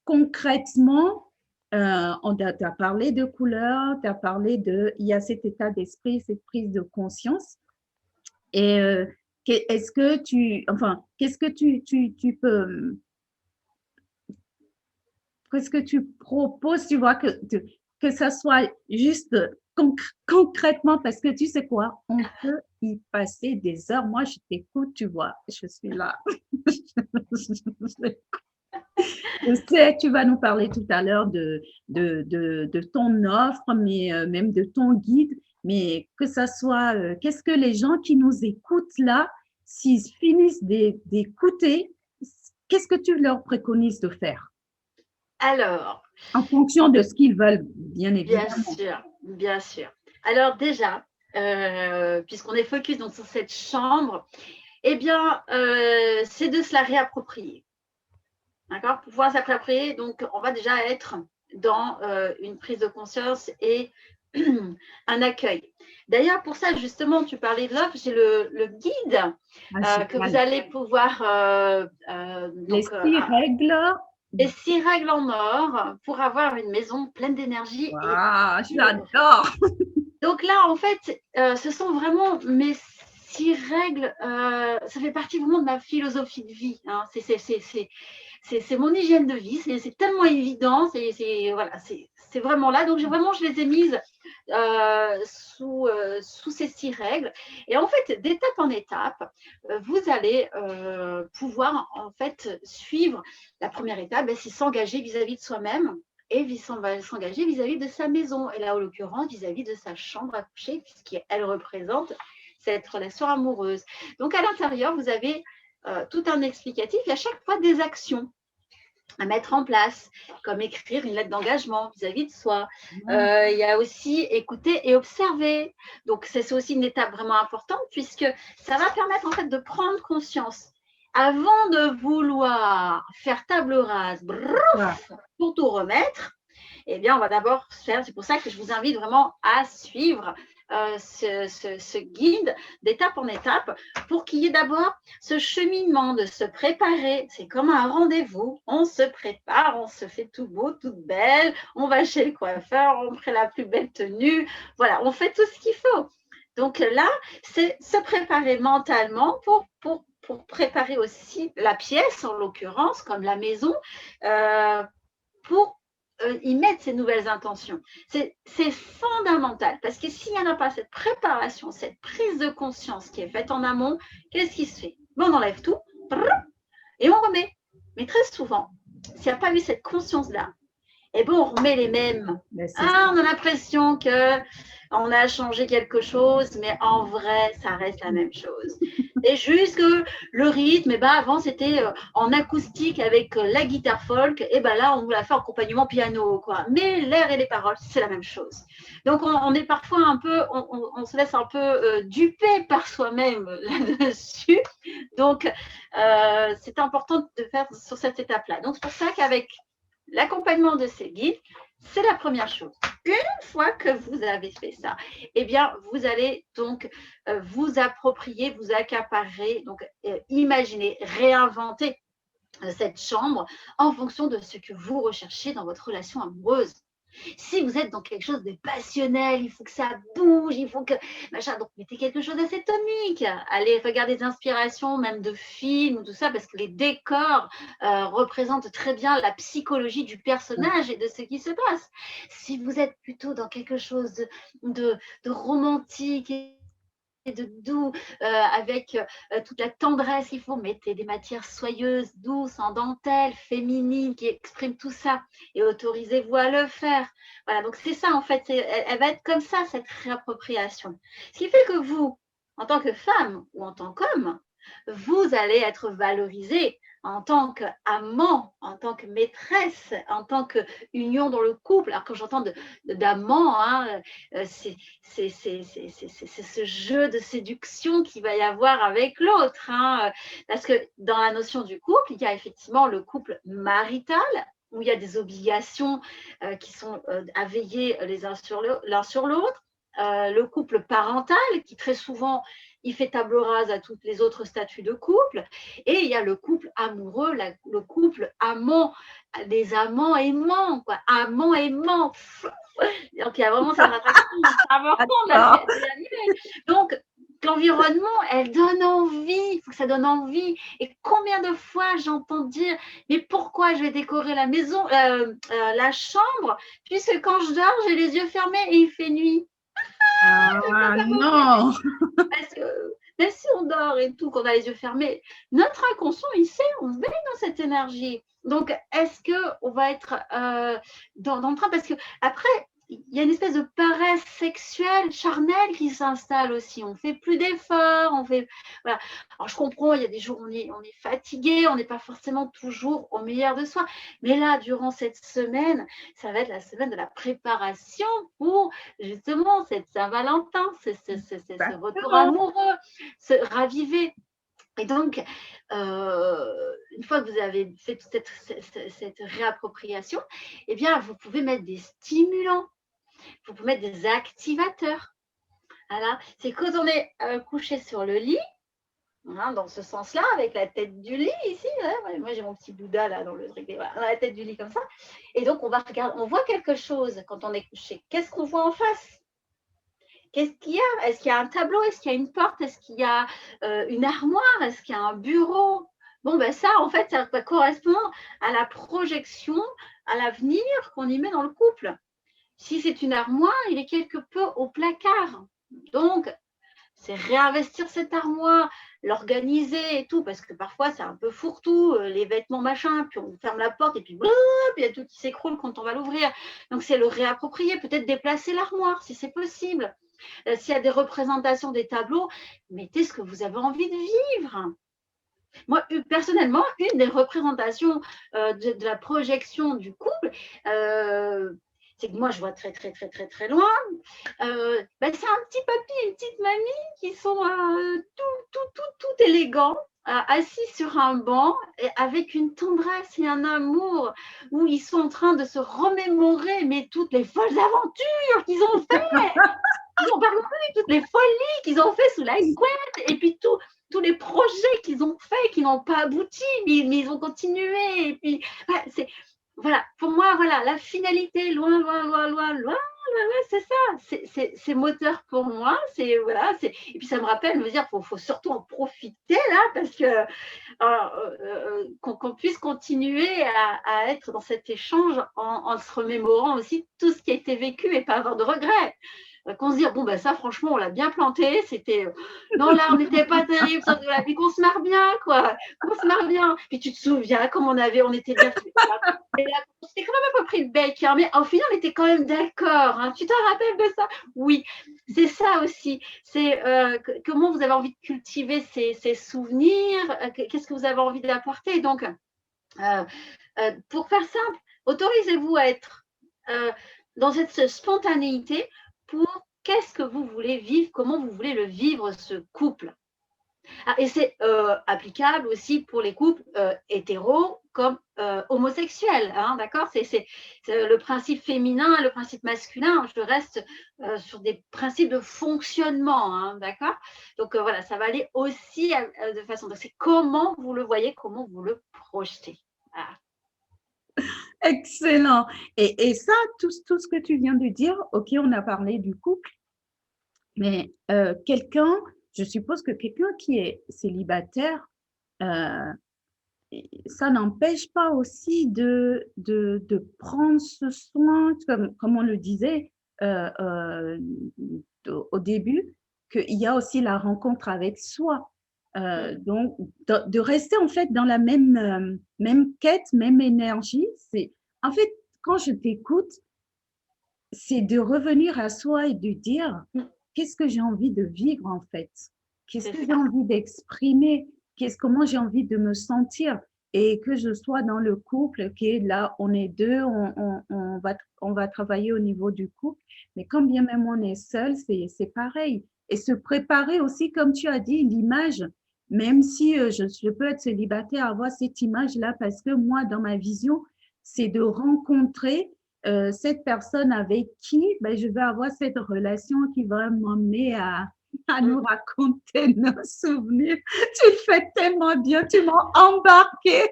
concrètement, on t'a parlé de couleurs, tu as parlé il y a cet état d'esprit, cette prise de conscience. Et qu'est-ce que tu peux, qu'est-ce que tu proposes, tu vois, que ça soit juste concrètement, parce que tu sais quoi, on peut y passer des heures. Moi, je t'écoute, tu vois, je suis là. Je sais, tu vas nous parler tout à l'heure de ton offre, mais même de ton guide, mais que ça soit, qu'est-ce que les gens qui nous écoutent là, s'ils finissent d'écouter, qu'est-ce que tu leur préconises de faire Alors, en fonction de ce qu'ils veulent, bien bien évidemment. sûr, bien sûr. Alors déjà, puisqu'on est focus donc sur cette chambre, eh bien, c'est de se la réapproprier. D'accord? Pour pouvoir s'approprier, donc on va déjà être dans une prise de conscience et un accueil. D'ailleurs, pour ça, justement, tu parlais de l'offre, j'ai le guide que vous allez pouvoir… Les 6 règles. Les 6 règles en or pour avoir une maison pleine d'énergie. Waouh, j'adore! Donc là, en fait, ce sont vraiment mes 6 règles. Ça fait partie vraiment de ma philosophie de vie. Hein. C'est mon hygiène de vie. C'est tellement évident. C'est vraiment là. Donc, je les ai mises sous ces 6 règles. Et en fait, d'étape en étape, vous allez pouvoir en fait suivre. La première étape, c'est s'engager vis-à-vis de soi-même et s'engager vis-à-vis de sa maison. Et là, en l'occurrence, vis-à-vis de sa chambre à coucher, puisqu'elle représente cette relation amoureuse. Donc, à l'intérieur, vous avez tout un explicatif et à chaque fois des actions à mettre en place, comme écrire une lettre d'engagement vis-à-vis de soi. Il y a aussi écouter et observer. Donc, c'est aussi une étape vraiment importante puisque ça va permettre en fait de prendre conscience. Avant de vouloir faire table rase pour tout remettre, eh bien, on va d'abord faire, c'est pour ça que je vous invite vraiment à suivre ce guide d'étape en étape pour qu'il y ait d'abord ce cheminement de se préparer. C'est comme un rendez-vous. On se prépare, on se fait tout beau, toute belle. On va chez le coiffeur, on prend la plus belle tenue. Voilà, on fait tout ce qu'il faut. Donc là, c'est se préparer mentalement pour préparer aussi la pièce, en l'occurrence, comme la maison, pour y mettre ces nouvelles intentions. C'est fondamental parce que s'il n'y en a pas cette préparation, cette prise de conscience qui est faite en amont, qu'est-ce qui se fait? On enlève tout et on remet. Mais très souvent, s'il n'y a pas eu cette conscience-là, et bon, on remet les mêmes. On a l'impression qu'on a changé quelque chose, mais en vrai, ça reste la même chose. C'est juste que le rythme, avant, c'était en acoustique avec la guitare folk, et là, on l'a fait en accompagnement piano, quoi. Mais l'air et les paroles, c'est la même chose. Donc, on est parfois un peu, on se laisse un peu duper par soi-même là-dessus. Donc, c'est important de faire sur cette étape-là. Donc, c'est pour ça qu'avec l'accompagnement de ces guides, c'est la première chose. Une fois que vous avez fait ça, eh bien, vous allez donc vous approprier, vous accaparer, donc imaginer, réinventer cette chambre en fonction de ce que vous recherchez dans votre relation amoureuse. Si vous êtes dans quelque chose de passionnel, il faut que ça bouge, il faut que machin, donc mettez quelque chose d'assez tonique. Allez regarder des inspirations, même de films, tout ça, parce que les décors représentent très bien la psychologie du personnage et de ce qui se passe. Si vous êtes plutôt dans quelque chose de romantique et de doux, avec toute la tendresse qu'il faut, mettez des matières soyeuses, douces, en dentelle, féminines, qui expriment tout ça, et autorisez-vous à le faire. Voilà, donc c'est ça en fait, elle va être comme ça, cette réappropriation. Ce qui fait que vous, en tant que femme ou en tant qu'homme, vous allez être valorisé en tant qu'amant, en tant que maîtresse, en tant qu'union dans le couple. Alors quand j'entends d'amant, hein, c'est ce jeu de séduction qu'il va y avoir avec l'autre. Hein, parce que dans la notion du couple, il y a effectivement le couple marital, où il y a des obligations qui sont à veiller l'un sur l'autre. Le couple parental, qui très souvent, il fait table rase à tous les autres statuts de couple. Et il y a le couple amoureux, le couple amant, des amants aimants, quoi. Amants aimants. Donc, il y a vraiment cette attraction importante de l'animé. Donc, l'environnement, elle donne envie, il faut que ça donne envie. Et combien de fois j'entends dire, mais pourquoi je vais décorer la maison, la chambre, puisque quand je dors, j'ai les yeux fermés et il fait nuit. Ah non. Parce que même si on dort et tout, qu'on a les yeux fermés, notre inconscient, il sait, on veille dans cette énergie. Donc, est-ce qu'on va être dans le train? Parce que après, il y a une espèce de paresse sexuelle, charnelle qui s'installe aussi. On ne fait plus d'efforts, on fait. Voilà. Alors, je comprends, il y a des jours où on est fatigué, on n'est pas forcément toujours au meilleur de soi. Mais là, durant cette semaine, ça va être la semaine de la préparation pour justement cette Saint-Valentin, ce retour amoureux, se raviver. Et donc, une fois que vous avez fait toute cette réappropriation, eh bien, vous pouvez mettre des stimulants, vous pouvez mettre des activateurs. Voilà. C'est quand on est couché sur le lit, hein, dans ce sens-là, avec la tête du lit ici. Hein, moi, j'ai mon petit Bouddha là dans le truc, voilà, dans la tête du lit comme ça. Et donc, on va regarder, on voit quelque chose quand on est couché. Qu'est-ce qu'on voit en face? Qu'est-ce qu'il y a? Est-ce qu'il y a un tableau? Est-ce qu'il y a une porte? Est-ce qu'il y a une armoire? Est-ce qu'il y a un bureau? Bon, ben ça, en fait, ça correspond à la projection, à l'avenir qu'on y met dans le couple. Si c'est une armoire, il est quelque peu au placard. Donc, c'est réinvestir cette armoire, l'organiser et tout, parce que parfois, c'est un peu fourre-tout, les vêtements, machin, puis on ferme la porte et puis il y a tout qui s'écroule quand on va l'ouvrir. Donc, c'est le réapproprier, peut-être déplacer l'armoire, si c'est possible. S'il y a des représentations, des tableaux, mettez ce que vous avez envie de vivre. Moi, personnellement, une des représentations de la projection du couple, c'est que moi, je vois très, très, très, très, très loin. C'est un petit papy et une petite mamie qui sont tout élégants, assis sur un banc, avec une tendresse et un amour, où ils sont en train de se remémorer mais toutes les folles aventures qu'ils ont faites. Ils ont parlé de toutes les folies qu'ils ont fait sous la couette, et puis tous les projets qu'ils ont faits, qui n'ont pas abouti, mais ils ont continué. Et puis, voilà, pour moi, voilà, la finalité, loin, c'est ça, c'est moteur pour moi, voilà, et puis ça me rappelle, me dire, faut surtout en profiter là, parce que qu'on puisse continuer à être dans cet échange en se remémorant aussi tout ce qui a été vécu et pas avoir de regrets. Qu'on se dise, bon, ben ça, franchement, on l'a bien planté. C'était, non, là, on n'était pas terrible, sauf de la vie, qu'on se marre bien, quoi. Qu'on se marre bien. Puis tu te souviens, comme on était bien. Et là, on s'était quand même un peu pris le bec, hein, mais au final, on était quand même d'accord. Hein. Tu te rappelles de ça? Oui, c'est ça aussi. C'est comment vous avez envie de cultiver ces souvenirs, qu'est-ce que vous avez envie d'apporter. Donc, pour faire simple, autorisez-vous à être dans cette spontanéité pour qu'est-ce que vous voulez vivre, comment vous voulez le vivre, ce couple. Et c'est applicable aussi pour les couples hétéros comme homosexuels, hein, d'accord, c'est le principe féminin, le principe masculin, je reste sur des principes de fonctionnement, hein, d'accord. Donc voilà, ça va aller aussi de façon, donc c'est comment vous le voyez, comment vous le projetez. Voilà. Excellent. Et ça, tout ce que tu viens de dire, ok, on a parlé du couple, mais quelqu'un, je suppose que quelqu'un qui est célibataire, ça n'empêche pas aussi de prendre ce soin, comme on le disait au début, qu'il y a aussi la rencontre avec soi. Donc, de rester en fait dans la même quête, même énergie. En fait, quand je t'écoute, c'est de revenir à soi et de dire qu'est-ce que j'ai envie de vivre en fait, qu'est-ce que j'ai envie d'exprimer, comment j'ai envie de me sentir. et que je sois dans le couple, qui est là, on est deux, on va travailler au niveau du couple, mais quand bien même on est seul, c'est pareil. Et se préparer aussi, comme tu as dit, l'image, même si je peux être célibataire, avoir cette image-là, parce que moi, dans ma vision, c'est de rencontrer cette personne avec qui ben, je vais avoir cette relation qui va m'emmener à nous raconter nos souvenirs. Tu le fais tellement bien, tu m'as embarqué.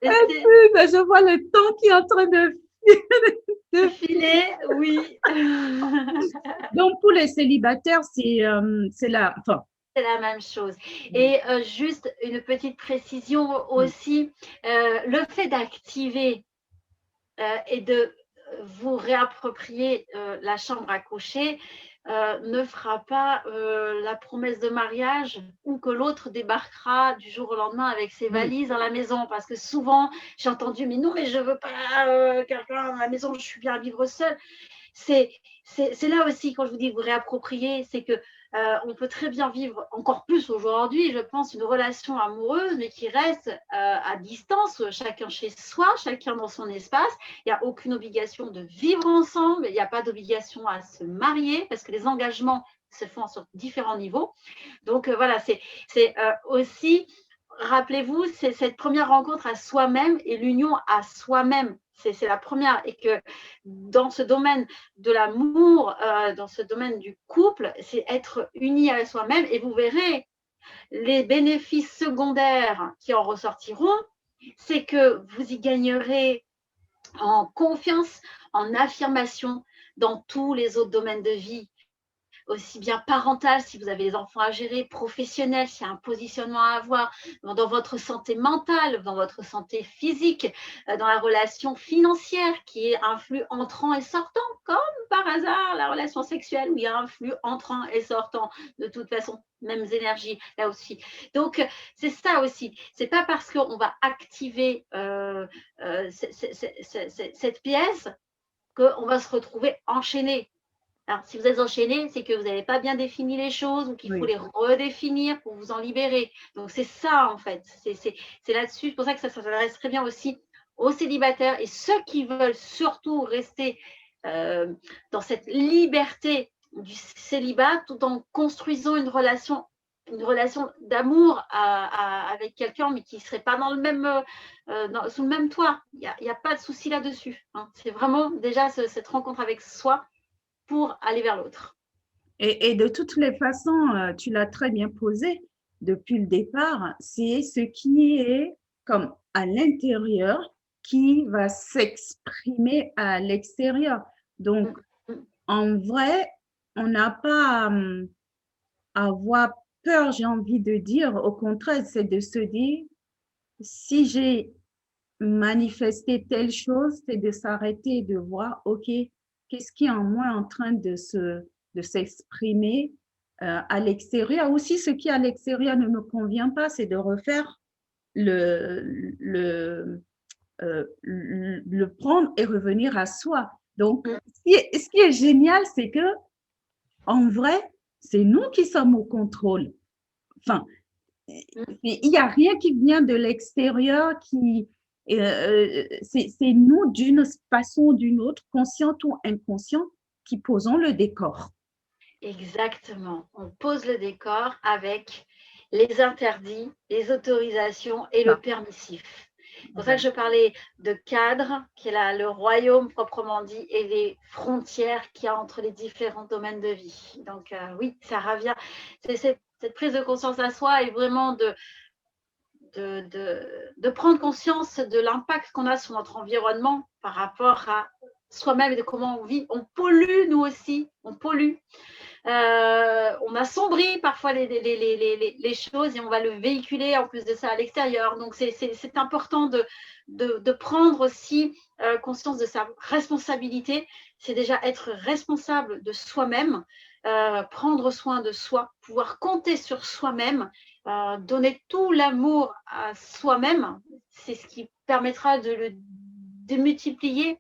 Et puis, ben, je vois le temps qui est en train de filer, oui. Donc, pour les célibataires, c'est la, enfin, C'est la même chose. Et juste une petite précision aussi, le fait d'activer et de vous réapproprier la chambre à coucher ne fera pas la promesse de mariage ou que l'autre débarquera du jour au lendemain avec ses valises dans la maison. Parce que souvent, j'ai entendu, mais non, mais je ne veux pas quelqu'un dans la maison, je suis bien à vivre seule. C'est là aussi, quand je vous dis vous réapproprier, c'est que on peut très bien vivre encore plus aujourd'hui, je pense, une relation amoureuse, mais qui reste à distance, chacun chez soi, chacun dans son espace. Il n'y a aucune obligation de vivre ensemble, il n'y a pas d'obligation à se marier, parce que les engagements se font sur différents niveaux. Donc voilà, c'est aussi, rappelez-vous, c'est cette première rencontre à soi-même et l'union à soi-même. C'est la première, et que dans ce domaine de l'amour, dans ce domaine du couple, c'est être uni à soi-même, et vous verrez les bénéfices secondaires qui en ressortiront, c'est que vous y gagnerez en confiance, en affirmation dans tous les autres domaines de vie, aussi bien parental, si vous avez des enfants à gérer, professionnel, s'il y a un positionnement à avoir, dans votre santé mentale, dans votre santé physique, dans la relation financière qui est un flux entrant et sortant, comme par hasard la relation sexuelle où il y a un flux entrant et sortant, de toute façon, mêmes énergies là aussi. Donc, c'est ça aussi. C'est pas parce qu'on va activer cette pièce qu'on va se retrouver enchaîné. Alors, si vous êtes enchaîné, c'est que vous n'avez pas bien défini les choses ou qu'il faut les redéfinir pour vous en libérer. Donc, c'est ça, en fait. C'est là-dessus. C'est pour ça que ça s'adresse très bien aussi aux célibataires et ceux qui veulent surtout rester dans cette liberté du célibat tout en construisant une relation d'amour avec quelqu'un, mais qui ne serait pas dans le même, sous le même toit. Il n'y a pas de souci là-dessus. Hein. C'est vraiment déjà cette rencontre avec soi pour aller vers l'autre. Et de toutes les façons, tu l'as très bien posé depuis le départ, c'est ce qui est comme à l'intérieur qui va s'exprimer à l'extérieur. Donc, en vrai, on n'a pas à avoir peur, j'ai envie de dire. Au contraire, c'est de se dire, si j'ai manifesté telle chose, c'est de s'arrêter et de voir, OK, qu'est-ce qui est en moi en train de s'exprimer à l'extérieur. Aussi, ce qui à l'extérieur ne me convient pas, c'est de refaire le prendre et revenir à soi. Donc, ce qui est génial, c'est que en vrai, c'est nous qui sommes au contrôle. Enfin, il n'y a rien qui vient de l'extérieur qui. C'est nous, d'une façon ou d'une autre, consciente ou inconsciente, qui posons le décor. Exactement. On pose le décor avec les interdits, les autorisations et le permissif. C'est pour ça que je parlais de cadre, qui est le royaume proprement dit, et les frontières qu'il y a entre les différents domaines de vie. Donc oui, ça revient. C'est cette prise de conscience à soi et vraiment de prendre conscience de l'impact qu'on a sur notre environnement par rapport à soi-même et de comment on vit. On pollue, nous aussi, on pollue. On assombrit parfois les choses et on va le véhiculer en plus de ça à l'extérieur. Donc, c'est important de prendre aussi conscience de sa responsabilité. C'est déjà être responsable de soi-même, prendre soin de soi, pouvoir compter sur soi-même, donner tout l'amour à soi-même. C'est ce qui permettra de le démultiplier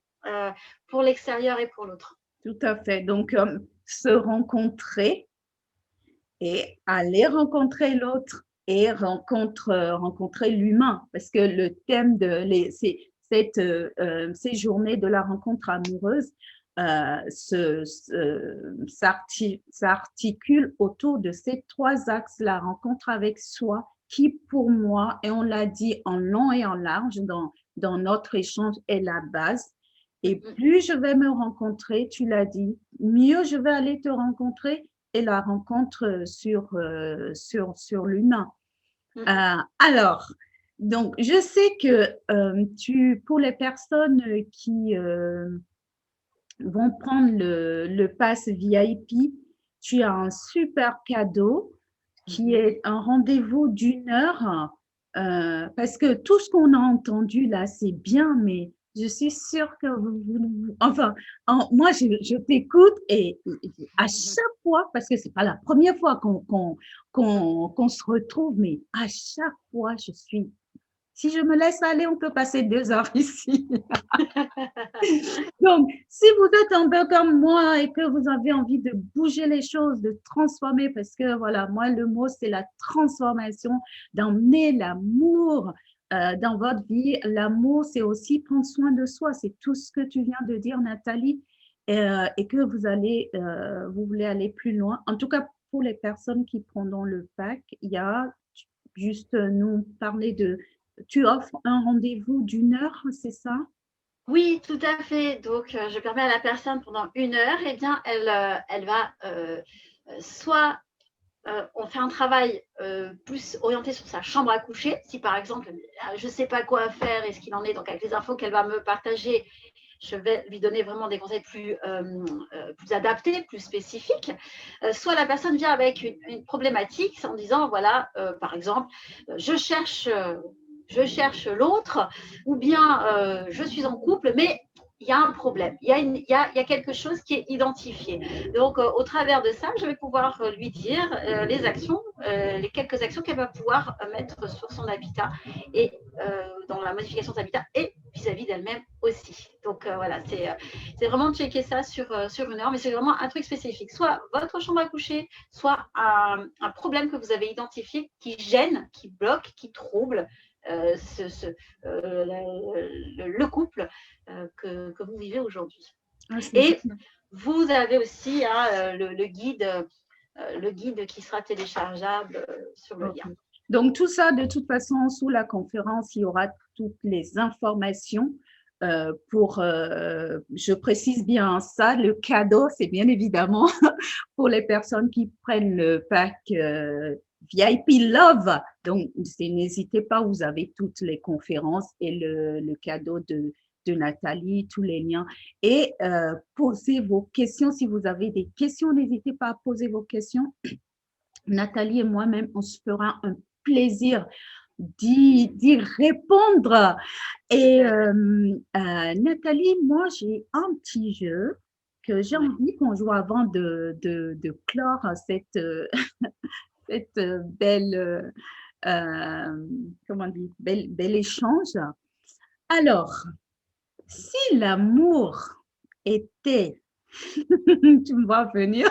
pour l'extérieur et pour l'autre. Tout à fait. Donc, se rencontrer et aller rencontrer l'autre et rencontrer l'humain. Parce que le thème de ces journées de la rencontre amoureuse s'articule autour de ces trois axes, la rencontre avec soi, qui pour moi, et on l'a dit en long et en large dans notre échange, est la base. Et plus je vais me rencontrer, tu l'as dit, mieux je vais aller te rencontrer et la rencontre sur l'humain. Alors, donc, je sais que pour les personnes qui vont prendre le pass VIP, tu as un super cadeau qui est un rendez-vous d'1 heure. Parce que tout ce qu'on a entendu là, c'est bien, mais je suis sûre que moi, je t'écoute et à chaque fois, parce que c'est pas la première fois qu'on se retrouve, mais à chaque fois, si je me laisse aller, on peut passer 2 heures ici. Donc, si vous êtes un peu comme moi et que vous avez envie de bouger les choses, de transformer, parce que voilà, moi, le mot, c'est la transformation, d'emmener l'amour dans votre vie. L'amour, c'est aussi prendre soin de soi. C'est tout ce que tu viens de dire, Nathalie, et que vous voulez aller plus loin. En tout cas, pour les personnes qui prendront le pack, il y a juste nous parler tu offres un rendez-vous d'1 heure, c'est ça? Oui, tout à fait. Donc, je permets à la personne pendant 1 heure, eh bien, elle va soit on fait un travail plus orienté sur sa chambre à coucher. Si par exemple, je ne sais pas quoi faire et ce qu'il en est, donc avec les infos qu'elle va me partager, je vais lui donner vraiment des conseils plus adaptés, plus spécifiques. Soit la personne vient avec une problématique en disant, voilà, par exemple, je cherche l'autre, ou bien je suis en couple, mais il y a un problème, il y a quelque chose qui est identifié. Donc, au travers de ça, je vais pouvoir lui dire les quelques actions qu'elle va pouvoir mettre sur son habitat et dans la modification de son habitat et vis-à-vis d'elle-même aussi. Donc, voilà, c'est vraiment de checker ça sur 1 heure, mais c'est vraiment un truc spécifique. Soit votre chambre à coucher, soit un problème que vous avez identifié qui gêne, qui bloque, qui trouble le couple que vous vivez aujourd'hui. Et vous avez aussi le guide qui sera téléchargeable sur le lien. Donc, tout ça, de toute façon, sous la conférence, il y aura toutes les informations. Je précise bien ça, le cadeau, c'est bien évidemment pour les personnes qui prennent le pack VIP Love. Donc, n'hésitez pas, vous avez toutes les conférences et le cadeau de Nathalie, tous les liens. Et posez vos questions. Si vous avez des questions, n'hésitez pas à poser vos questions. Nathalie et moi-même, on se fera un plaisir d'y répondre. Et Nathalie, moi, j'ai un petit jeu que j'ai envie qu'on joue avant de clore cette belle, comment dire, bel échange. Alors, si l'amour était, tu me vois venir.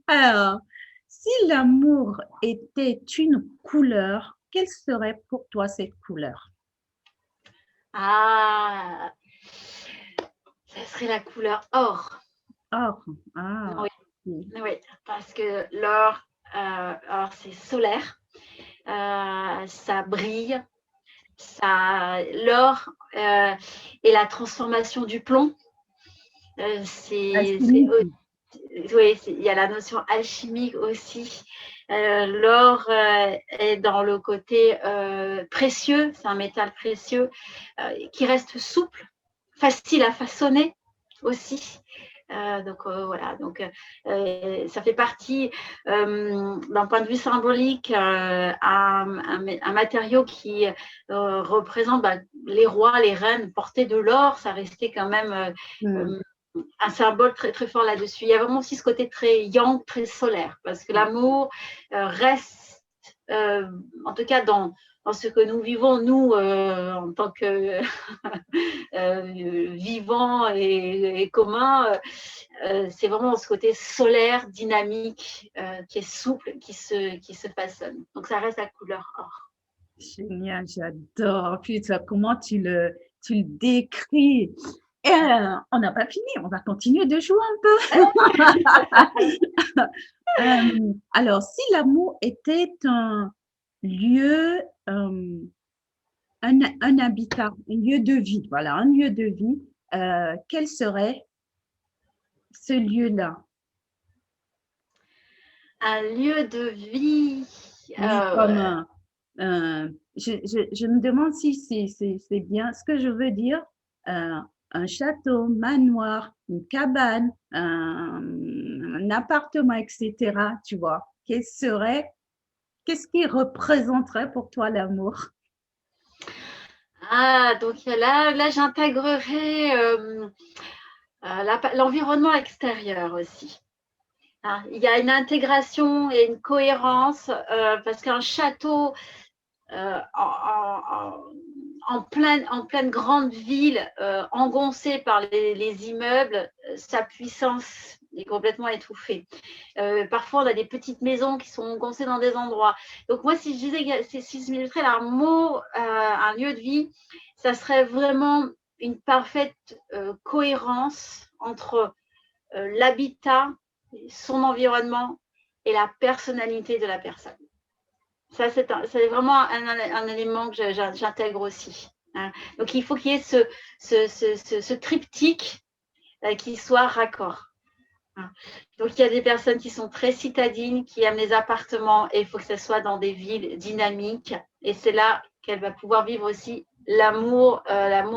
Alors, si l'amour était une couleur, quelle serait pour toi cette couleur? Ah, ça serait la couleur or. Or, ah. Oui, parce que l'or, c'est solaire, ça brille, l'or et la transformation du plomb. Oui, il y a la notion alchimique aussi. L'or est dans le côté précieux, c'est un métal précieux qui reste souple, facile à façonner aussi. Donc voilà, ça fait partie d'un point de vue symbolique un matériau qui représente les rois, les reines portaient de l'or, ça restait quand même un symbole très très fort là-dessus. Il y a vraiment aussi ce côté très yang, très solaire, parce que l'amour reste, en tout cas dans dans ce que nous vivons, nous, en tant que vivants et communs, c'est vraiment ce côté solaire, dynamique, qui est souple, qui se façonne. Donc, ça reste la couleur or. Génial, j'adore. Puis, comment tu le décris. Et on n'a pas fini, on va continuer de jouer un peu. Alors, si l'amour était un lieu, un habitat, un lieu de vie, voilà, un lieu de vie, quel serait ce lieu-là? Un lieu de vie. Oui, comme je me demande si c'est bien ce que je veux dire. Un château, manoir, une cabane, un appartement, etc. Tu vois, qu'est-ce qui représenterait pour toi l'amour? Ah, donc là j'intégrerai l'environnement extérieur aussi. Hein, il y a une intégration et une cohérence parce qu'un château en pleine grande ville, engoncée par les immeubles, sa puissance est complètement étouffée. Parfois, on a des petites maisons qui sont engoncées dans des endroits. Donc moi, si je disais, si je mettrais l'amour un lieu de vie, ça serait vraiment une parfaite cohérence entre l'habitat, son environnement et la personnalité de la personne. Ça, c'est vraiment un élément que j'intègre aussi. Hein. Donc, il faut qu'il y ait ce triptyque qui soit raccord. Hein. Donc, il y a des personnes qui sont très citadines, qui aiment les appartements, et il faut que ce soit dans des villes dynamiques. Et c'est là qu'elle va pouvoir vivre aussi l'amour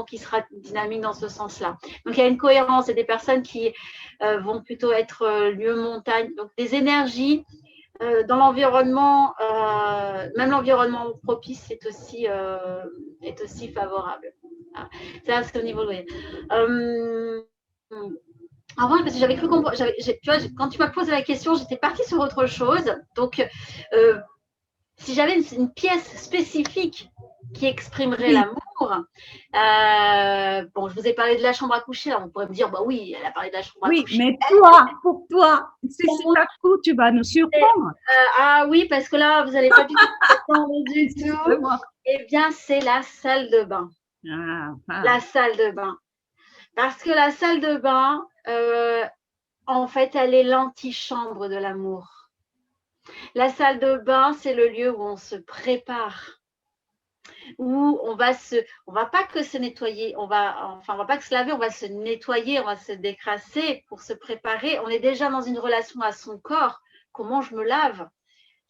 qui sera dynamique dans ce sens-là. Donc, il y a une cohérence. Il y a des personnes qui vont plutôt être lieu montagne. Donc, des énergies dans l'environnement, même l'environnement propice est aussi favorable. Ça, c'est au niveau de avant, parce que j'avais cru comprendre, tu vois, quand tu m'as posé la question, j'étais partie sur autre chose. Donc, si j'avais une pièce spécifique qui exprimerait Oui. l'amour, bon, je vous ai parlé de la chambre à coucher, alors on pourrait me dire, bah oui, elle a parlé de la chambre à coucher. Oui, mais toi, pour toi, si c'est à coup, tu vas nous surprendre. Ah oui, parce que là, vous n'allez pas du tout comprendre du tout. Eh bien, c'est la salle de bain. La salle de bain. Parce que la salle de bain, en fait, elle est l'antichambre de l'amour. La salle de bain, c'est le lieu où on se prépare, où on va pas que se nettoyer, on va pas que se laver, on va se nettoyer, on va se décrasser pour se préparer. On est déjà dans une relation à son corps. Comment je me lave?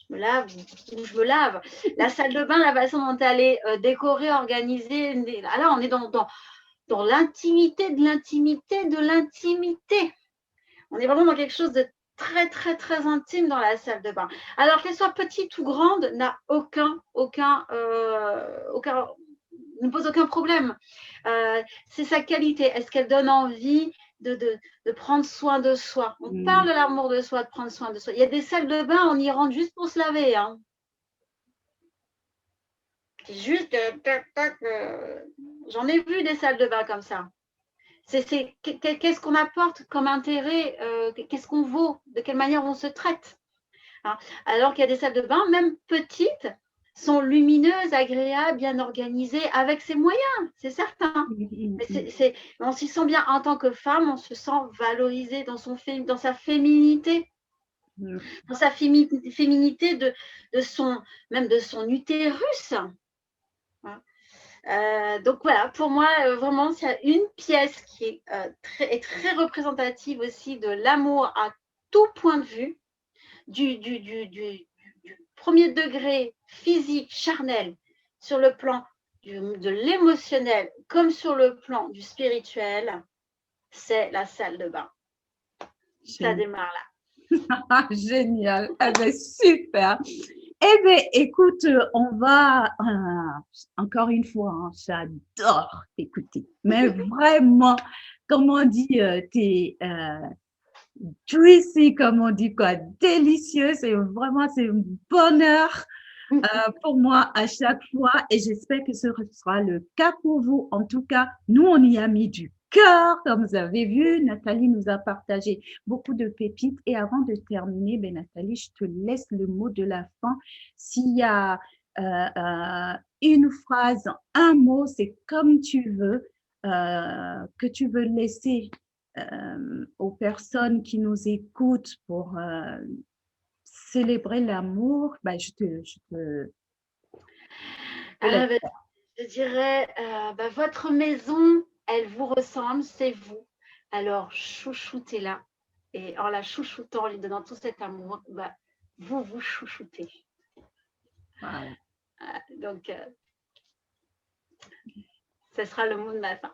Je me lave. La salle de bain, la façon dont elle est décorée, organisée, là, on est dans l'intimité de l'intimité de l'intimité. On est vraiment dans quelque chose de très, très, très intime dans la salle de bain. Alors qu'elle soit petite ou grande, ne pose aucun problème. C'est sa qualité. Est-ce qu'elle donne envie de prendre soin de soi? On parle de l'amour de soi, de prendre soin de soi. Il y a des salles de bain, on y rentre juste pour se laver. Hein. C'est juste, j'en ai vu des salles de bain comme ça. Qu'est-ce qu'on apporte comme intérêt, qu'est-ce qu'on vaut, de quelle manière on se traite. Hein. Alors qu'il y a des salles de bain, même petites, sont lumineuses, agréables, bien organisées, avec ses moyens, c'est certain. Mais on s'y sent bien en tant que femme, on se sent valorisée dans sa féminité. Dans sa féminité même de son utérus. Donc voilà, pour moi, vraiment, s'il y a une pièce qui est très représentative aussi de l'amour à tout point de vue, du premier degré physique, charnel, sur le plan de l'émotionnel, comme sur le plan du spirituel, c'est la salle de bain. Ça démarre là. Génial, eh bien, super. Eh bien, écoute, on va, encore une fois, hein, j'adore t'écouter, mais vraiment, comme on dit, t'es juicy, comme on dit, quoi, délicieux, c'est un bonheur pour moi à chaque fois et j'espère que ce sera le cas pour vous. En tout cas, nous, on y a mis du cœur, comme vous avez vu. Nathalie nous a partagé beaucoup de pépites. Et avant de terminer, ben, Nathalie, je te laisse le mot de la fin. S'il y a une phrase, un mot, c'est comme tu veux, que tu veux laisser aux personnes qui nous écoutent pour célébrer l'amour, ben, te laisse. Ah, bah, je dirais, bah, votre maison, elle vous ressemble, c'est vous. Alors, chouchoutez-la. Et en la chouchoutant, en lui donnant tout cet amour, bah, vous vous chouchoutez. Voilà. Donc, ce sera le mot de ma fin.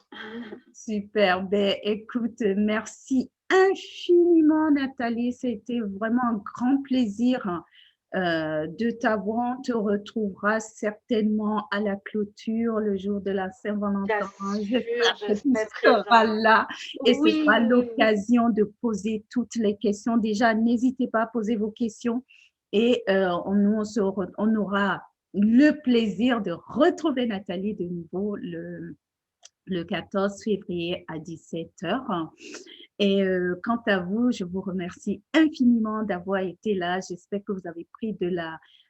Super. Ben, écoute, merci infiniment, Nathalie. C'était vraiment un grand plaisir de t'avoir. On te retrouvera certainement à la clôture le jour de la Saint-Valentin. J'espère Je que tu serai seras présente. là et ce Oui, sera oui, oui. l'occasion de poser toutes les questions. Déjà, n'hésitez pas à poser vos questions et on aura le plaisir de retrouver Nathalie de nouveau le 14 février à 17 h. Et quant à vous, je vous remercie infiniment d'avoir été là. J'espère que vous avez pris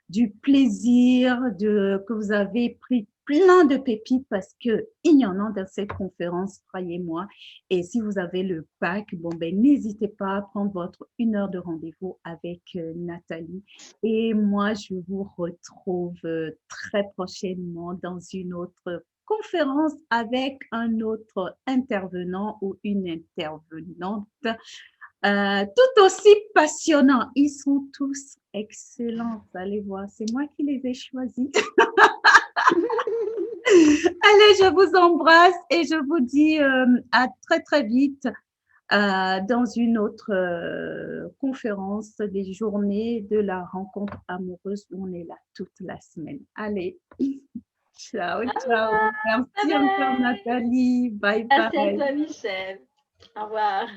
du plaisir, que vous avez pris plein de pépites parce qu'il y en a dans cette conférence, croyez-moi. Et si vous avez le pack, bon, ben, n'hésitez pas à prendre votre 1 heure de rendez-vous avec Nathalie. Et moi, je vous retrouve très prochainement dans une autre conférence avec un autre intervenant ou une intervenante tout aussi passionnants. Ils sont tous excellents, vous allez voir. C'est moi qui les ai choisis. Allez, je vous embrasse et je vous dis à très, très vite dans une autre conférence des journées de la rencontre amoureuse où on est là toute la semaine. Allez. Ciao, ciao. Merci Bye encore, bye. Nathalie. Bye Merci à bye. toi, Michel. Au revoir.